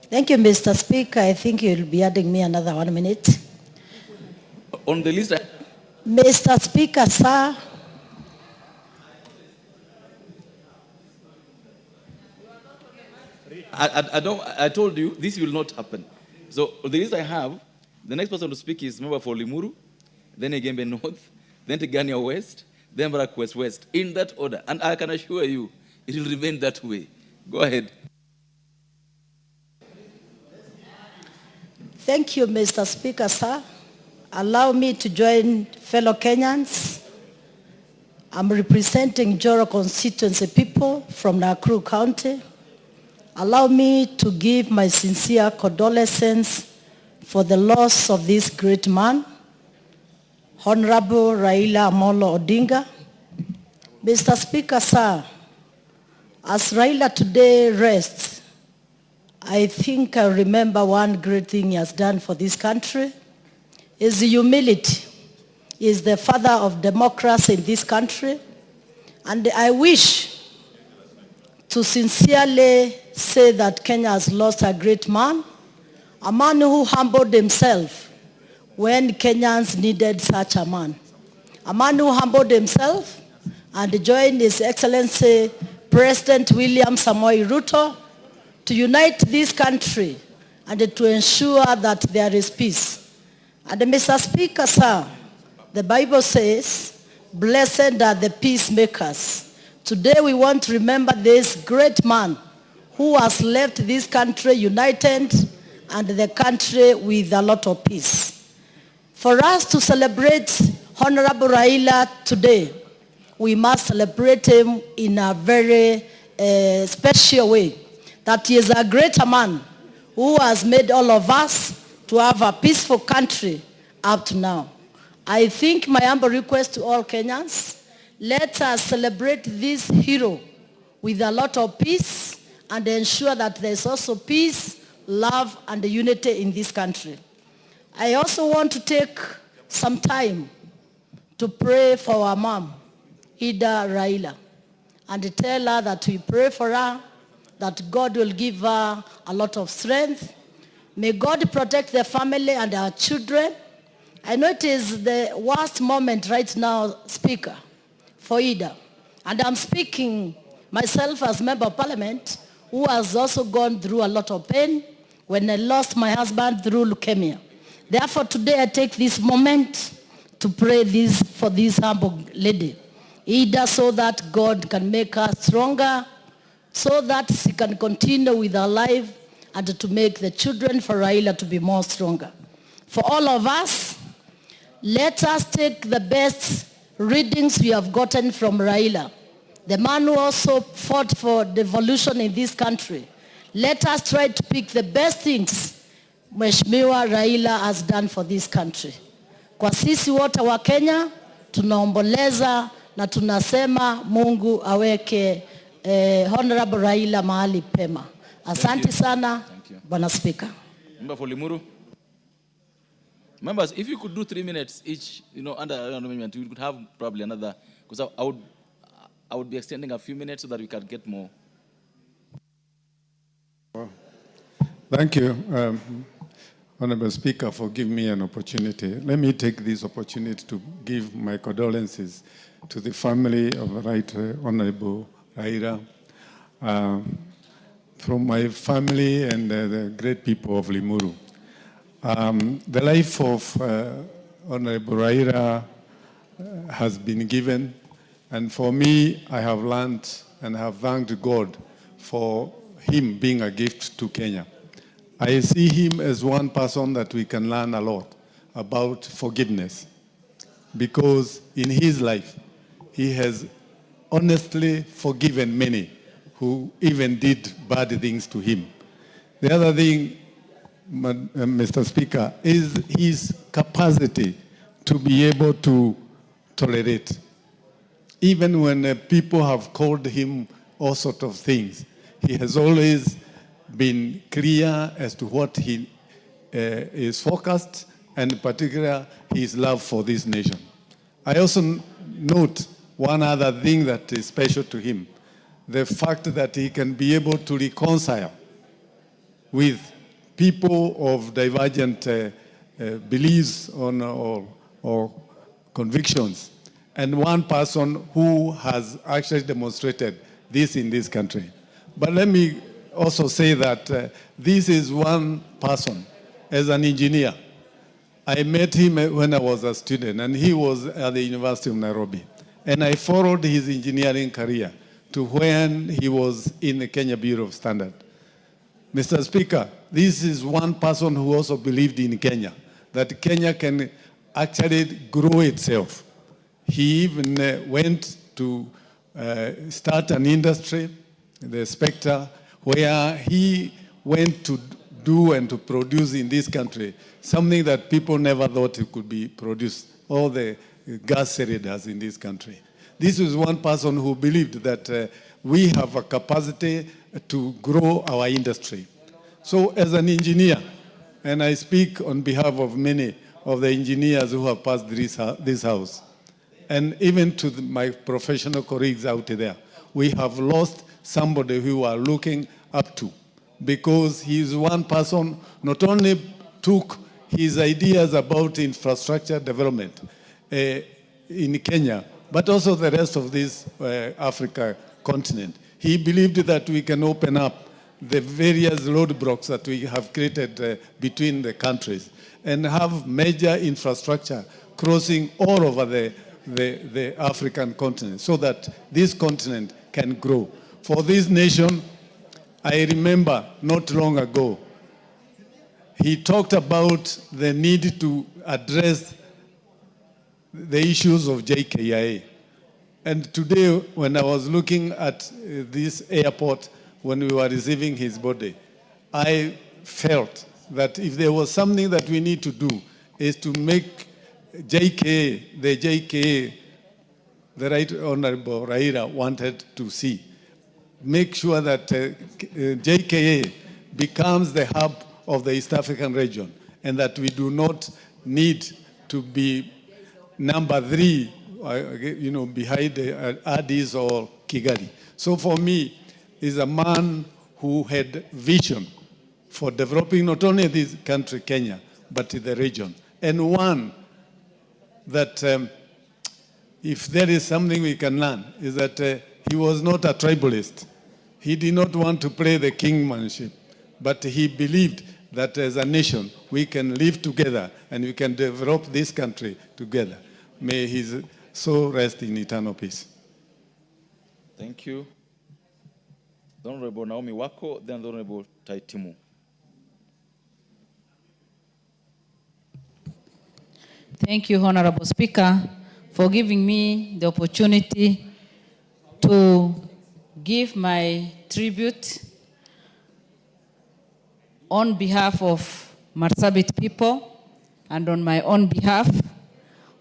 Thank you, Mr. Speaker. I think you'll be adding me another 1 minute. On the list, Mr. Speaker, sir. I told you this will not happen. So the list I have, the next person to speak is member for Limuru, then Igembe North, then Tigania West, then Marakwet West, in that order. And I can assure you, it will remain that way. Go ahead. Thank you, Mr. Speaker, sir. Allow me to join fellow Kenyans. I'm representing Joro constituency people from Nakuru County. Allow me to give my sincere condolences for the loss of this great man, Honorable Raila Amolo Odinga. Mr. Speaker, sir, as Raila today rests, I think I remember one great thing he has done for this country is humility. He is the father of democracy in this country. And I wish to sincerely say that Kenya has lost a great man, a man who humbled himself when Kenyans needed such a man who humbled himself and joined His Excellency President William Samoei Ruto to unite this country and to ensure that there is peace. And Mr. Speaker, sir, the Bible says, blessed are the peacemakers. Today we want to remember this great man who has left this country united and the country with a lot of peace. For us to celebrate Honorable Raila today, we must celebrate him in a very special way. That he is a greater man who has made all of us to have a peaceful country up to now. I think my humble request to all Kenyans, let us celebrate this hero with a lot of peace and ensure that there is also peace, love, and unity in this country. I also want to take some time to pray for our mom, Ida Raila. and tell her that we pray for her, that God will give her a lot of strength. May God protect the family and our children. I know it is the worst moment right now, Speaker, for Ida. And I'm speaking myself as Member of Parliament, who has also gone through a lot of pain when I lost my husband through leukemia. Therefore, today I take this moment to pray for this humble lady, Ida, so that God can make her stronger, so that she can continue with her life and to make the children for Raila to be more stronger. For all of us, let us take the best readings we have gotten from Raila, the man who also fought for devolution in this country. Let us try to pick the best things Mheshimiwa Raila has done for this country. Kwa sisi wote wa Kenya, tunaomboleza na tunasema Mungu aweke Honorable Raila mahali pema. Asante sana, Bwana Speaker. Member for Limuru. Members, if you could do 3 minutes each, under amendment, we could have probably another, because I would be extending a few minutes so that we can get more. Thank you, Honorable Speaker, for giving me an opportunity. Let me take this opportunity to give my condolences to the family of the Right Honorable Raila, from my family and the great people of Limuru. The life of Honorable Raila has been given, and for me, I have learned and have thanked God for him being a gift to Kenya. I see him as one person that we can learn a lot about forgiveness, because in his life, he has honestly forgiven many who even did bad things to him. The other thing, Mr. Speaker, is his capacity to be able to tolerate. Even when people have called him all sorts of things, he has always been clear as to what he is focused, and in particular, his love for this nation. I also note one other thing that is special to him, the fact that he can be able to reconcile with people of divergent beliefs or convictions, and one person who has actually demonstrated this in this country. But let me also say that this is one person. As an engineer, I met him when I was a student, and he was at the University of Nairobi. And I followed his engineering career to when he was in the Kenya Bureau of Standards. Mr. Speaker, this is one person who also believed in Kenya, that Kenya can actually grow itself. He even went to start an industry, the Spectre, where he went to do and to produce in this country something that people never thought it could be produced, all the gas cylinders in this country. This is one person who believed that we have a capacity to grow our industry. So as an engineer, and I speak on behalf of many of the engineers who have passed this house, and even to my professional colleagues out there, we have lost somebody who we are looking up to, because he is one person not only took his ideas about infrastructure development in Kenya, but also the rest of this Africa continent. He believed that we can open up the various roadblocks that we have created between the countries and have major infrastructure crossing all over the African continent so that this continent can grow. For this nation, I remember not long ago, he talked about the need to address the issues of JKIA. And today, when I was looking at this airport, when we were receiving his body, I felt that if there was something that we need to do, is to make JKA, the Right Honorable Raila wanted to see, make sure that JKA becomes the hub of the East African region, and that we do not need to be number 3, behind Addis or Kigali. So for me, he's a man who had vision for developing not only this country, Kenya, but the region. And one that if there is something we can learn is that he was not a tribalist. He did not want to play the kingmanship, but he believed that as a nation, we can live together and we can develop this country together. May his soul rest in eternal peace. Thank you. The Honorable Naomi Wako, then the Honorable Taitimu. Thank you, Honorable Speaker, for giving me the opportunity to give my tribute on behalf of Marsabit people and on my own behalf.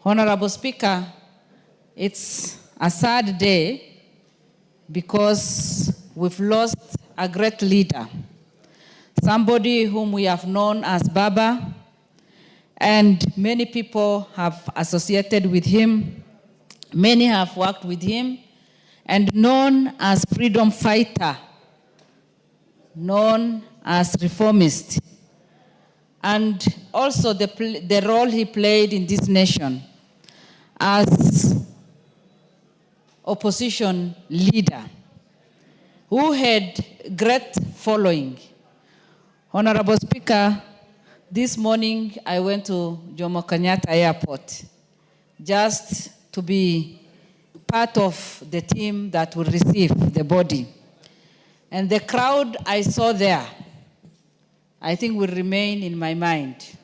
Honorable Speaker, it's a sad day because we've lost a great leader, somebody whom we have known as Baba, and many people have associated with him, many have worked with him, and known as freedom fighter, known as reformist, and also the role he played in this nation as opposition leader who had great following. Honorable Speaker, this morning I went to Jomo Kenyatta Airport just to be part of the team that will receive the body. And the crowd I saw there, I think will remain in my mind.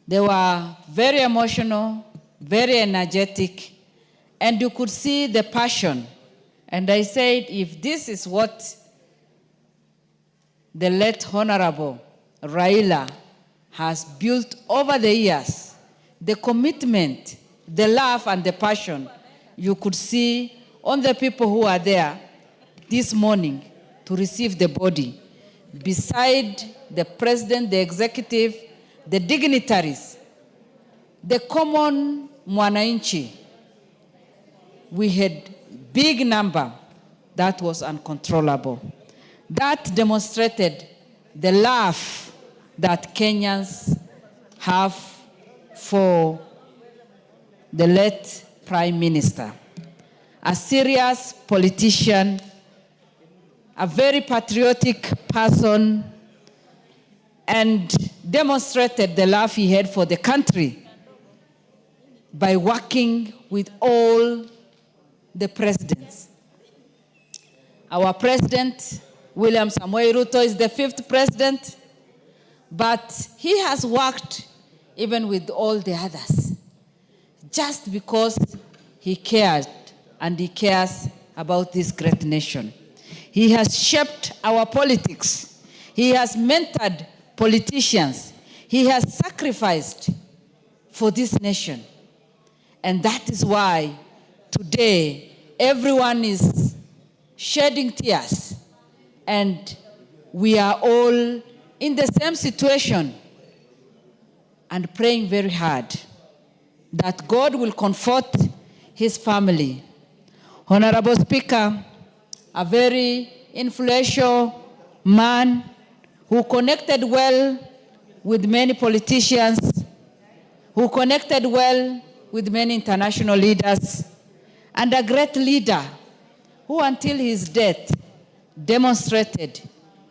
They were very emotional, very energetic, and you could see the passion. And I said, if this is what the late Honorable Raila has built over the years, the commitment, the love and the passion you could see on the people who are there this morning to receive the body, beside the president, the executive, the dignitaries, the common mwananchi, we had big number that was uncontrollable. That demonstrated the love that Kenyans have for the late Prime Minister. A serious politician, a very patriotic person, and demonstrated the love he had for the country by working with all the presidents. Our president, William Samoei Ruto, is the 5th president, but he has worked even with all the others, just because he cared and he cares about this great nation. He has shaped our politics. He has mentored politicians. He has sacrificed for this nation. And that is why today everyone is shedding tears, and we are all in the same situation and praying very hard that God will comfort his family. Honorable Speaker, a very influential man who connected well with many politicians, who connected well with many international leaders, and a great leader who until his death demonstrated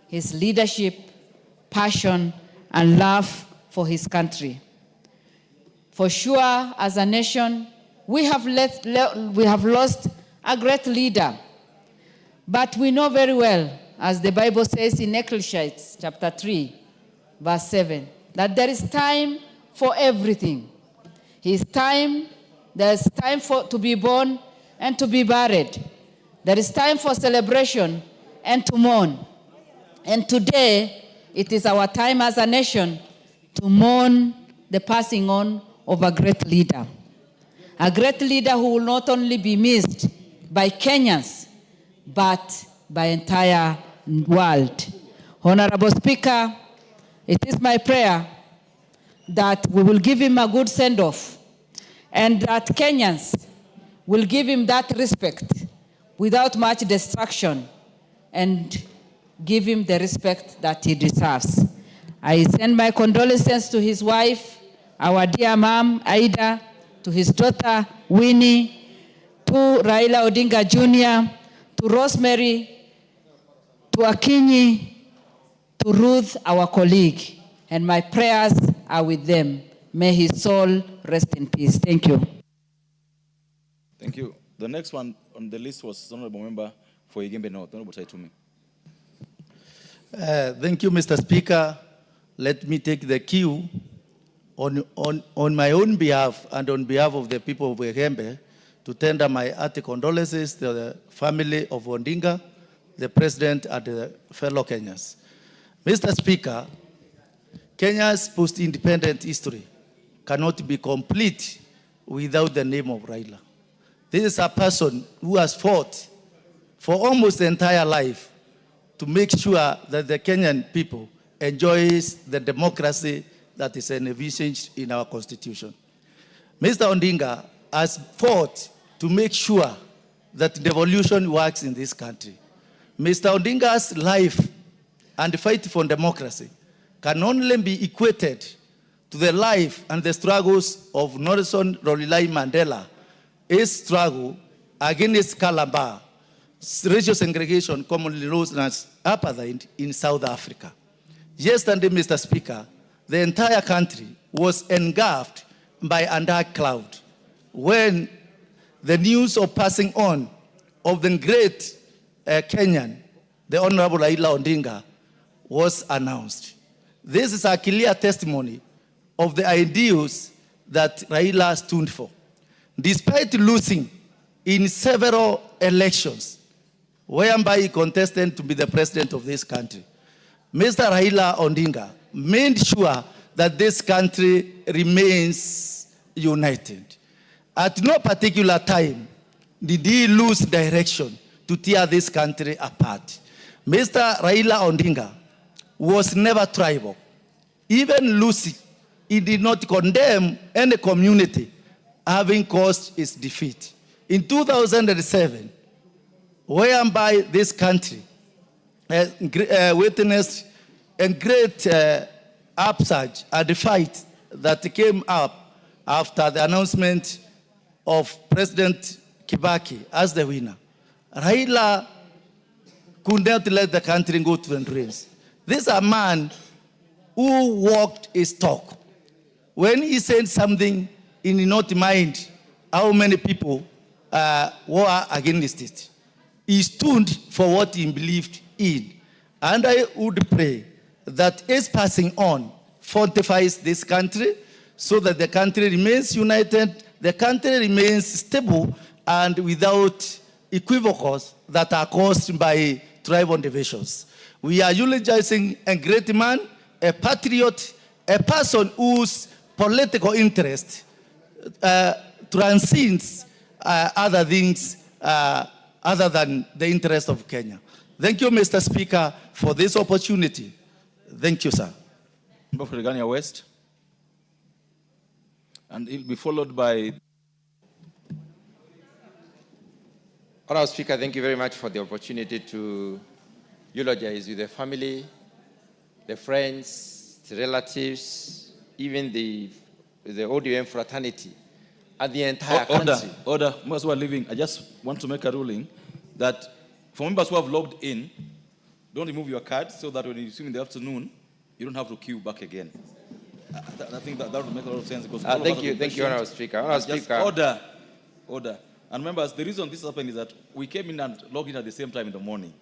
his leadership, passion, and love for his country. For sure, as a nation, we have lost a great leader. But we know very well, as the Bible says in Ecclesiastes chapter 3, verse 7, that there is time for everything. There's time to be born and to be buried. There is time for celebration and to mourn. And today, it is our time as a nation to mourn the passing on of a great leader. A great leader who will not only be missed by Kenyans, but by entire world. Honorable Speaker, it is my prayer that we will give him a good send-off and that Kenyans will give him that respect without much distraction and give him the respect that he deserves. I send my condolences to his wife, our dear mom, Aida, to his daughter, Winnie, to Raila Odinga Jr., to Rosemary, to Akinyi, to Ruth, our colleague, and my prayers are with them. May his soul rest in peace. Thank you. Thank you. The next one on the list was Honorable Member for Igembe North, Honorable Taitume. Thank you, Mr. Speaker. Let me take the cue on my own behalf and on behalf of the people of Igembe to tender my hearty condolences to the family of Odinga, the President, and the fellow Kenyans. Mr. Speaker, Kenya's post-independent history cannot be complete without the name of Raila. This is a person who has fought for almost the entire life to make sure that the Kenyan people enjoys the democracy that is envisaged in our constitution. Mr. Odinga has fought to make sure that devolution works in this country. Mr. Odinga's life and fight for democracy can only be equated to the life and the struggles of Nelson Rolihlahla Mandela, his struggle against Kalamba, racial segregation commonly known as apartheid in South Africa. Yesterday, Mr. Speaker, the entire country was engulfed by a dark cloud when the news of passing on of the great Kenyan, the Honorable Raila Odinga, was announced. This is a clear testimony of the ideals that Raila stood for. Despite losing in several elections, whereby he contested to be the president of this country, Mr. Raila Odinga made sure that this country remains united. At no particular time did he lose direction to tear this country apart. Mr. Raila Odinga was never tribal. Even Lucy, he did not condemn any community having caused its defeat. In 2007, whereby this country witnessed a great upsurge and the fight that came up after the announcement of President Kibaki as the winner. Raila could not let the country go to the drains. This is a man who walked his talk. When he said something, he did not mind how many people were against it. He stood for what he believed in. And I would pray that his passing on fortifies this country so that the country remains united, the country remains stable, and without equivocals that are caused by tribal divisions. We are eulogizing a great man, a patriot, a person whose political interest transcends other things other than the interest of Kenya. Thank you, Mr. Speaker, for this opportunity. Thank you, sir. Member for Regania West. And he'll be followed by... Honourable Speaker, thank you very much for the opportunity to eulogize with the family, the friends, the relatives, even the ODM fraternity, and the entire country. Order. Members who are leaving, I just want to make a ruling that for members who have logged in, don't remove your card so that when you see in the afternoon, you don't have to queue back again. I think that would make a lot of sense. Because thank you, Honourable Speaker. Honourable Speaker. Order. And members, the reason this happened is that we came in and logged in at the same time in the morning.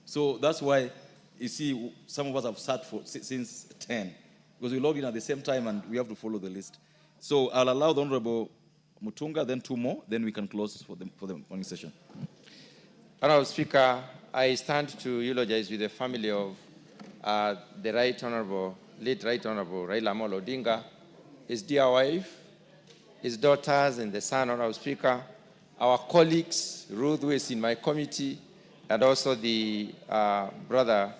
So that's why, you see, some of us have sat since 10. Because we logged in at the same time and we have to follow the list. So I'll allow the Honourable Mutunga, then two more, then we can close for the morning session. Honourable Speaker, I stand to eulogize with the family of the late Honourable Raila Amolo Odinga, his dear wife, his daughters, and the son, Honourable Speaker, our colleagues, Ruth, who is in my committee, and also the brother,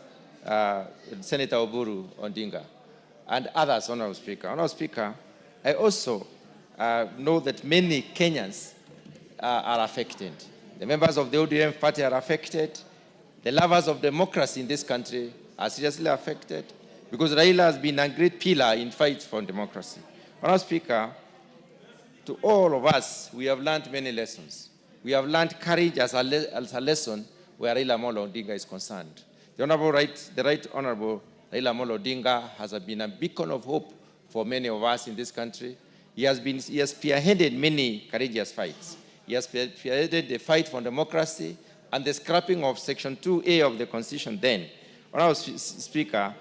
Senator Oburu Odinga, and others, Honourable Speaker. Honourable Speaker, I also know that many Kenyans are affected. The members of the ODM party are affected. The lovers of democracy in this country are seriously affected because Raila has been a great pillar in fight for democracy. Honourable Speaker, to all of us, we have learned many lessons. We have learned courage as a lesson where Raila Amolo Odinga is concerned. The Right Honourable Raila Amolo Odinga has been a beacon of hope for many of us in this country. He has spearheaded many courageous fights. He has spearheaded the fight for democracy and the scrapping of Section 2A of the Constitution then. Honourable Speaker,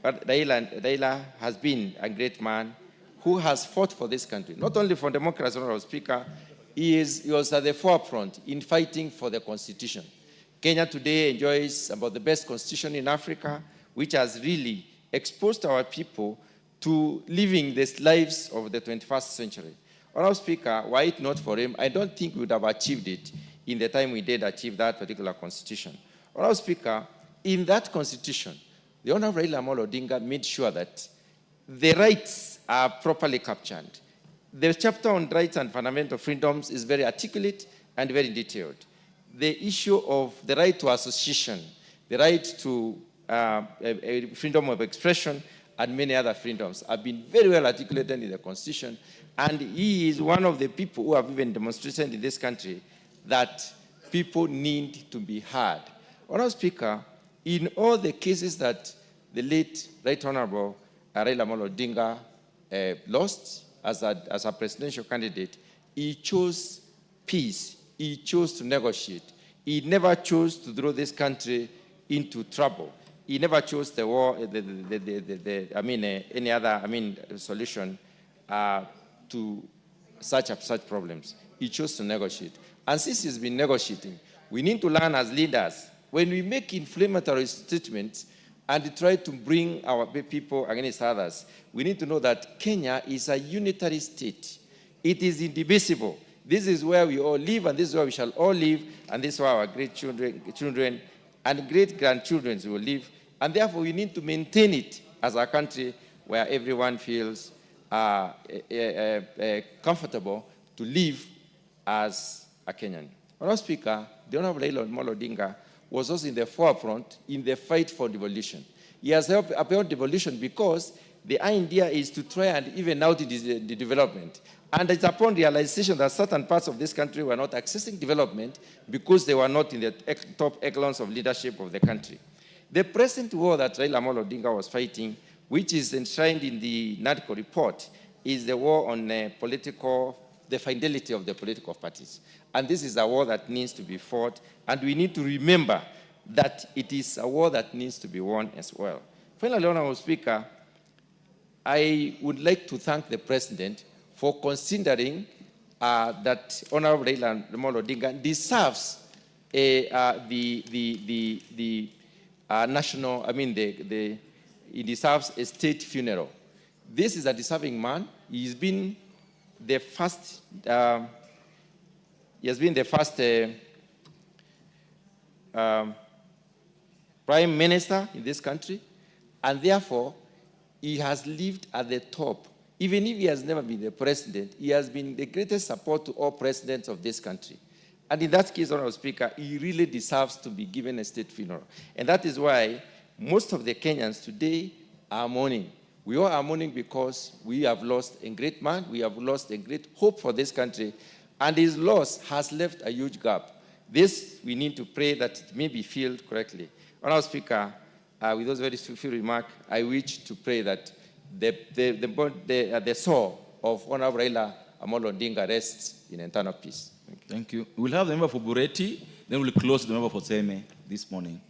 Raila has been a great man who has fought for this country, not only for democracy, Honourable Speaker, he was at the forefront in fighting for the Constitution. Kenya today enjoys about the best Constitution in Africa, which has really exposed our people to living these lives of the 21st century. Honourable Speaker, were it not for him, I don't think we would have achieved it in the time we did achieve that particular Constitution. Honourable Speaker, in that Constitution, the Honourable Raila Amolo Odinga made sure that the rights are properly captured. The chapter on rights and fundamental freedoms is very articulate and very detailed. The issue of the right to association, the right to freedom of expression, and many other freedoms have been very well articulated in the Constitution. And he is one of the people who have even demonstrated in this country that people need to be heard. Honourable Speaker, in all the cases that the late Right Honourable Raila Amolo Odinga lost as a presidential candidate, he chose peace. He chose to negotiate. He never chose to throw this country into trouble. He never chose the war, any other, solution to such problems. He chose to negotiate. And since he's been negotiating, we need to learn as leaders, when we make inflammatory statements and try to bring our people against others, we need to know that Kenya is a unitary state. It is indivisible. This is where we all live, and this is where we shall all live, and this is where our great children and great-grandchildren will live. And therefore, we need to maintain it as a country where everyone feels comfortable to live as a Kenyan. Honourable Speaker, the Honourable Raila Amolo Odinga was also in the forefront in the fight for devolution. He has helped uphold devolution because the idea is to try and even out the development. And it's upon realization that certain parts of this country were not accessing development because they were not in the top echelons of leadership of the country. The present war that Raila Amolo Odinga was fighting, which is enshrined in the NADCO report, is the war on the fidelity of the political parties. And this is a war that needs to be fought, and we need to remember that it is a war that needs to be won as well. Finally, Honourable Speaker, I would like to thank the President for considering that Honourable Raila Amolo Odinga deserves he deserves a state funeral. This is a deserving man. He's been the first. He has been the first prime minister in this country, and therefore he has lived at the top. Even if he has never been the president, he has been the greatest support to all presidents of this country. And in that case, Honourable Speaker, he really deserves to be given a state funeral. And that is why most of the Kenyans today are mourning. We all are mourning because we have lost a great man, we have lost a great hope for this country, and his loss has left a huge gap. This, we need to pray that it may be filled correctly. Honourable Speaker, with those very few remarks, I wish to pray that the soul of Honourable Raila Amolo Odinga rests in eternal peace. Thank you. We'll have the member for Bureti, then we'll close the member for Seme this morning.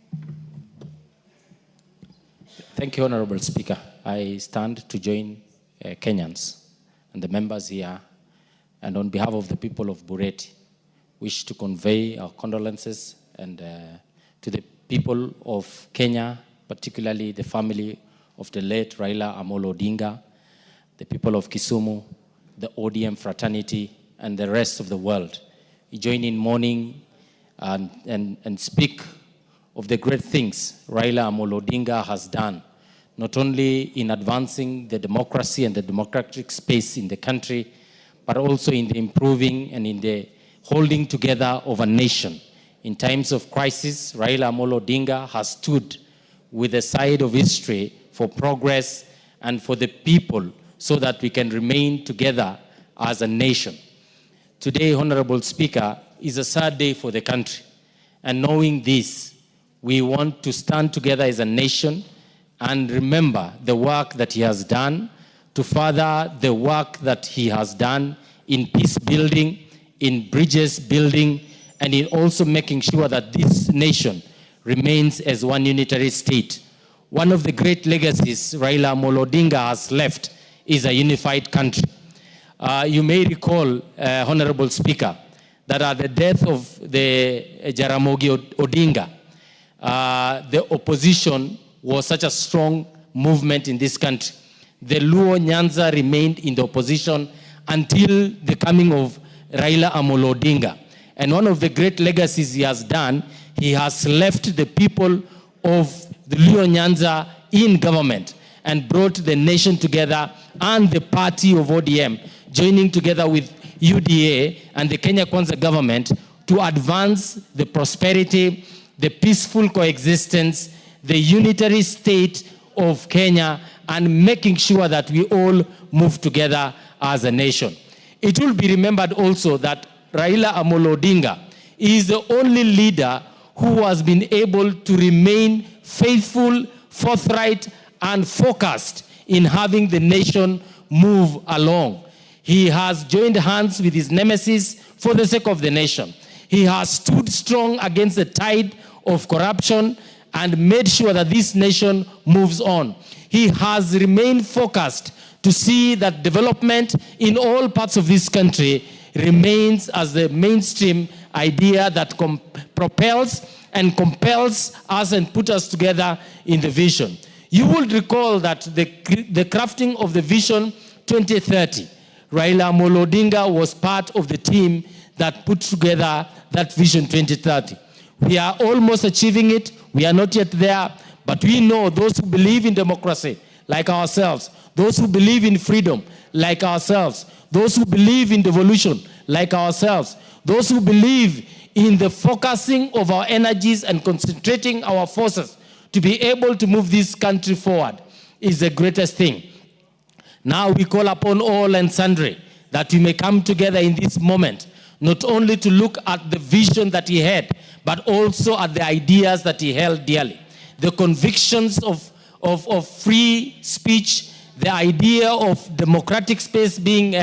Thank you, Honourable Speaker. I stand to join Kenyans and the members here, and on behalf of the people of Bureti, wish to convey our condolences and to the people of Kenya, particularly the family of the late Raila Amolo Odinga, the people of Kisumu, the ODM fraternity, and the rest of the world. We join in mourning and speak of the great things Raila Amolo Odinga has done, not only in advancing the democracy and the democratic space in the country, but also in the improving and in the holding together of a nation. In times of crisis, Raila Amolo Odinga has stood with the side of history for progress and for the people so that we can remain together as a nation. Today, Honorable Speaker, is a sad day for the country. And knowing this, we want to stand together as a nation and remember the work that he has done, to further the work that he has done in peace building, in bridges building, and in also making sure that this nation remains as one unitary state. One of the great legacies Raila Amolo Odinga has left is a unified country. You may recall, Honorable Speaker, that at the death of the Jaramogi Odinga, the opposition was such a strong movement in this country. The Luo Nyanza remained in the opposition until the coming of Raila Amolo Odinga. And one of the great legacies he has done, he has left the people of the Luo Nyanza in government and brought the nation together, and the party of ODM joining together with UDA and the Kenya Kwanza government to advance the prosperity, the peaceful coexistence, the unitary state of Kenya, and making sure that we all move together as a nation. It will be remembered also that Raila Amolo Odinga is the only leader who has been able to remain faithful, forthright, and focused in having the nation move along. He has joined hands with his nemesis for the sake of the nation. He has stood strong against the tide of corruption and made sure that this nation moves on. He has remained focused to see that development in all parts of this country remains as the mainstream idea that propels and compels us and puts us together in the vision. You will recall that the crafting of the Vision 2030, Raila Amolo Odinga was part of the team that put together that Vision 2030. We are almost achieving it. We are not yet there, but we know those who believe in democracy, like ourselves, those who believe in freedom, like ourselves, those who believe in devolution, like ourselves, those who believe in the focusing of our energies and concentrating our forces to be able to move this country forward is the greatest thing. Now we call upon all and sundry that we may come together in this moment, not only to look at the vision that he had, but also at the ideas that he held dearly. The convictions of free speech, the idea of democratic space being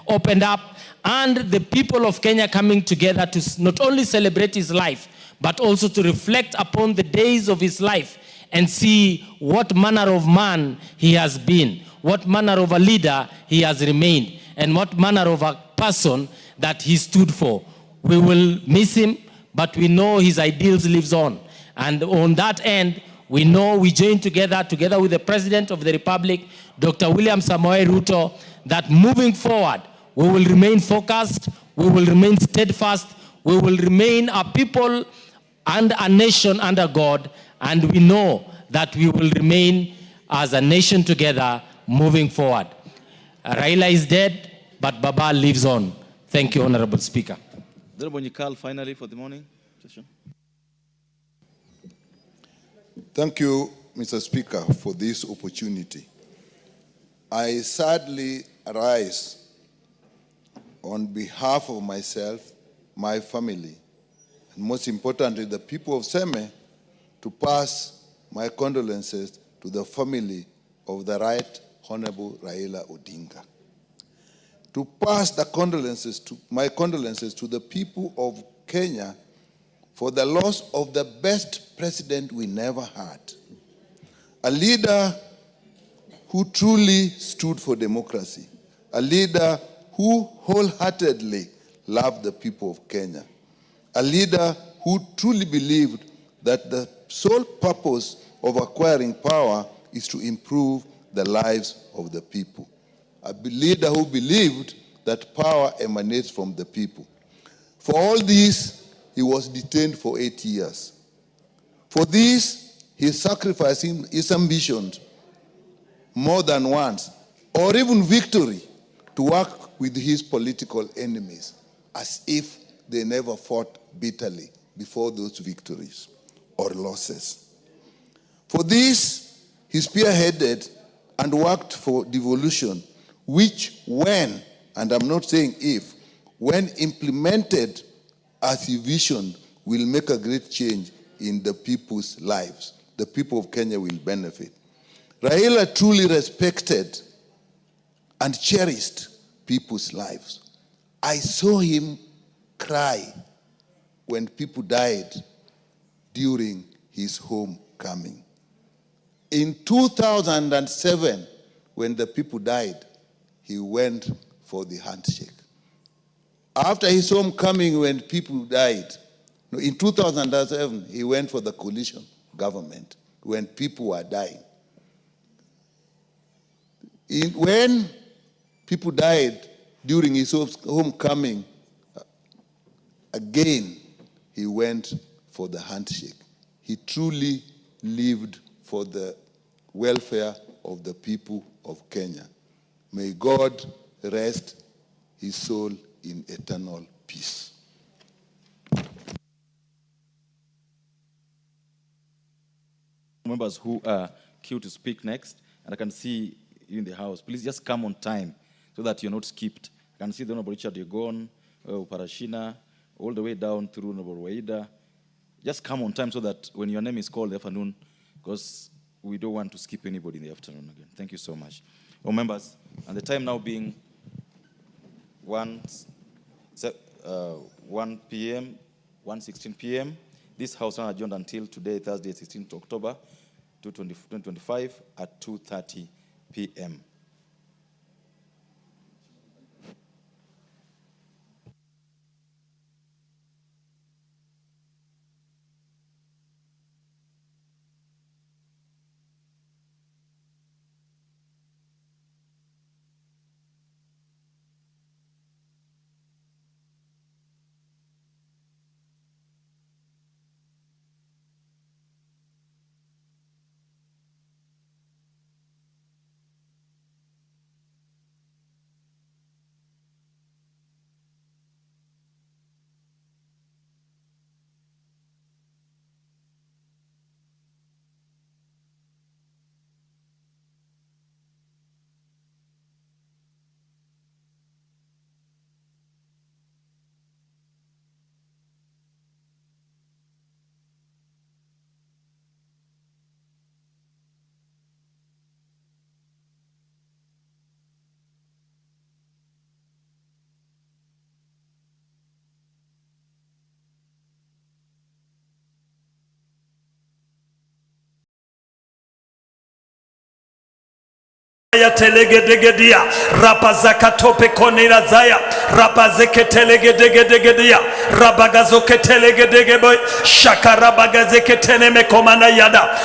opened up, and the people of Kenya coming together to not only celebrate his life, but also to reflect upon the days of his life and see what manner of man he has been, what manner of a leader he has remained, and what manner of a person that he stood for. We will miss him, but we know his ideals lives on. And on that end, we know we join together with the President of the Republic, Dr. William Samoei Ruto, that moving forward, we will remain focused, we will remain steadfast, we will remain a people and a nation under God, and we know that we will remain as a nation together moving forward. Raila is dead, but Baba lives on. Thank you, Honorable Speaker. Honorable Nyikal, finally for the morning session. Thank you, Mr. Speaker, for this opportunity. I sadly arise on behalf of myself, my family, and most importantly, the people of Seme, to pass my condolences to the family of the Right Honorable Raila Odinga. To pass my condolences to the people of Kenya for the loss of the best president we never had. A leader who truly stood for democracy. A leader who wholeheartedly loved the people of Kenya. A leader who truly believed that the sole purpose of acquiring power is to improve the lives of the people. A leader who believed that power emanates from the people. For all this, he was detained for 8 years. For this, he sacrificed his ambitions more than once, or even victory, to work with his political enemies, as if they never fought bitterly before those victories or losses. For this, he spearheaded and worked for devolution, which when, and I'm not saying if, when implemented as he visioned, will make a great change in the people's lives. The people of Kenya will benefit. Raila truly respected and cherished people's lives. I saw him cry when people died during his homecoming. In 2007, when the people died, he went for the handshake. After his homecoming, when people died, in 2007, he went for the coalition government when people were dying. When people died during his homecoming, again, he went for the handshake. He truly lived for the welfare of the people of Kenya. May God rest his soul in eternal peace. Members who are queued to speak next, and I can see you in the house, please just come on time so that you're not skipped. I can see the Honorable Richard Yegon, Parashina, all the way down through Honorable Waida. Just come on time so that when your name is called in the afternoon, because we don't want to skip anybody in the afternoon again. Thank you so much. Well, members, and the time now being 1 p.m., 1:16 p.m., this House is adjourned until today, Thursday, 16th October 2025 at 2:30 p.m. ya telegedegedia rapazakatope konera zaya rapazeke telegedegedia rabagazoke telegedegeboy shakarabagazeke teneme komana yada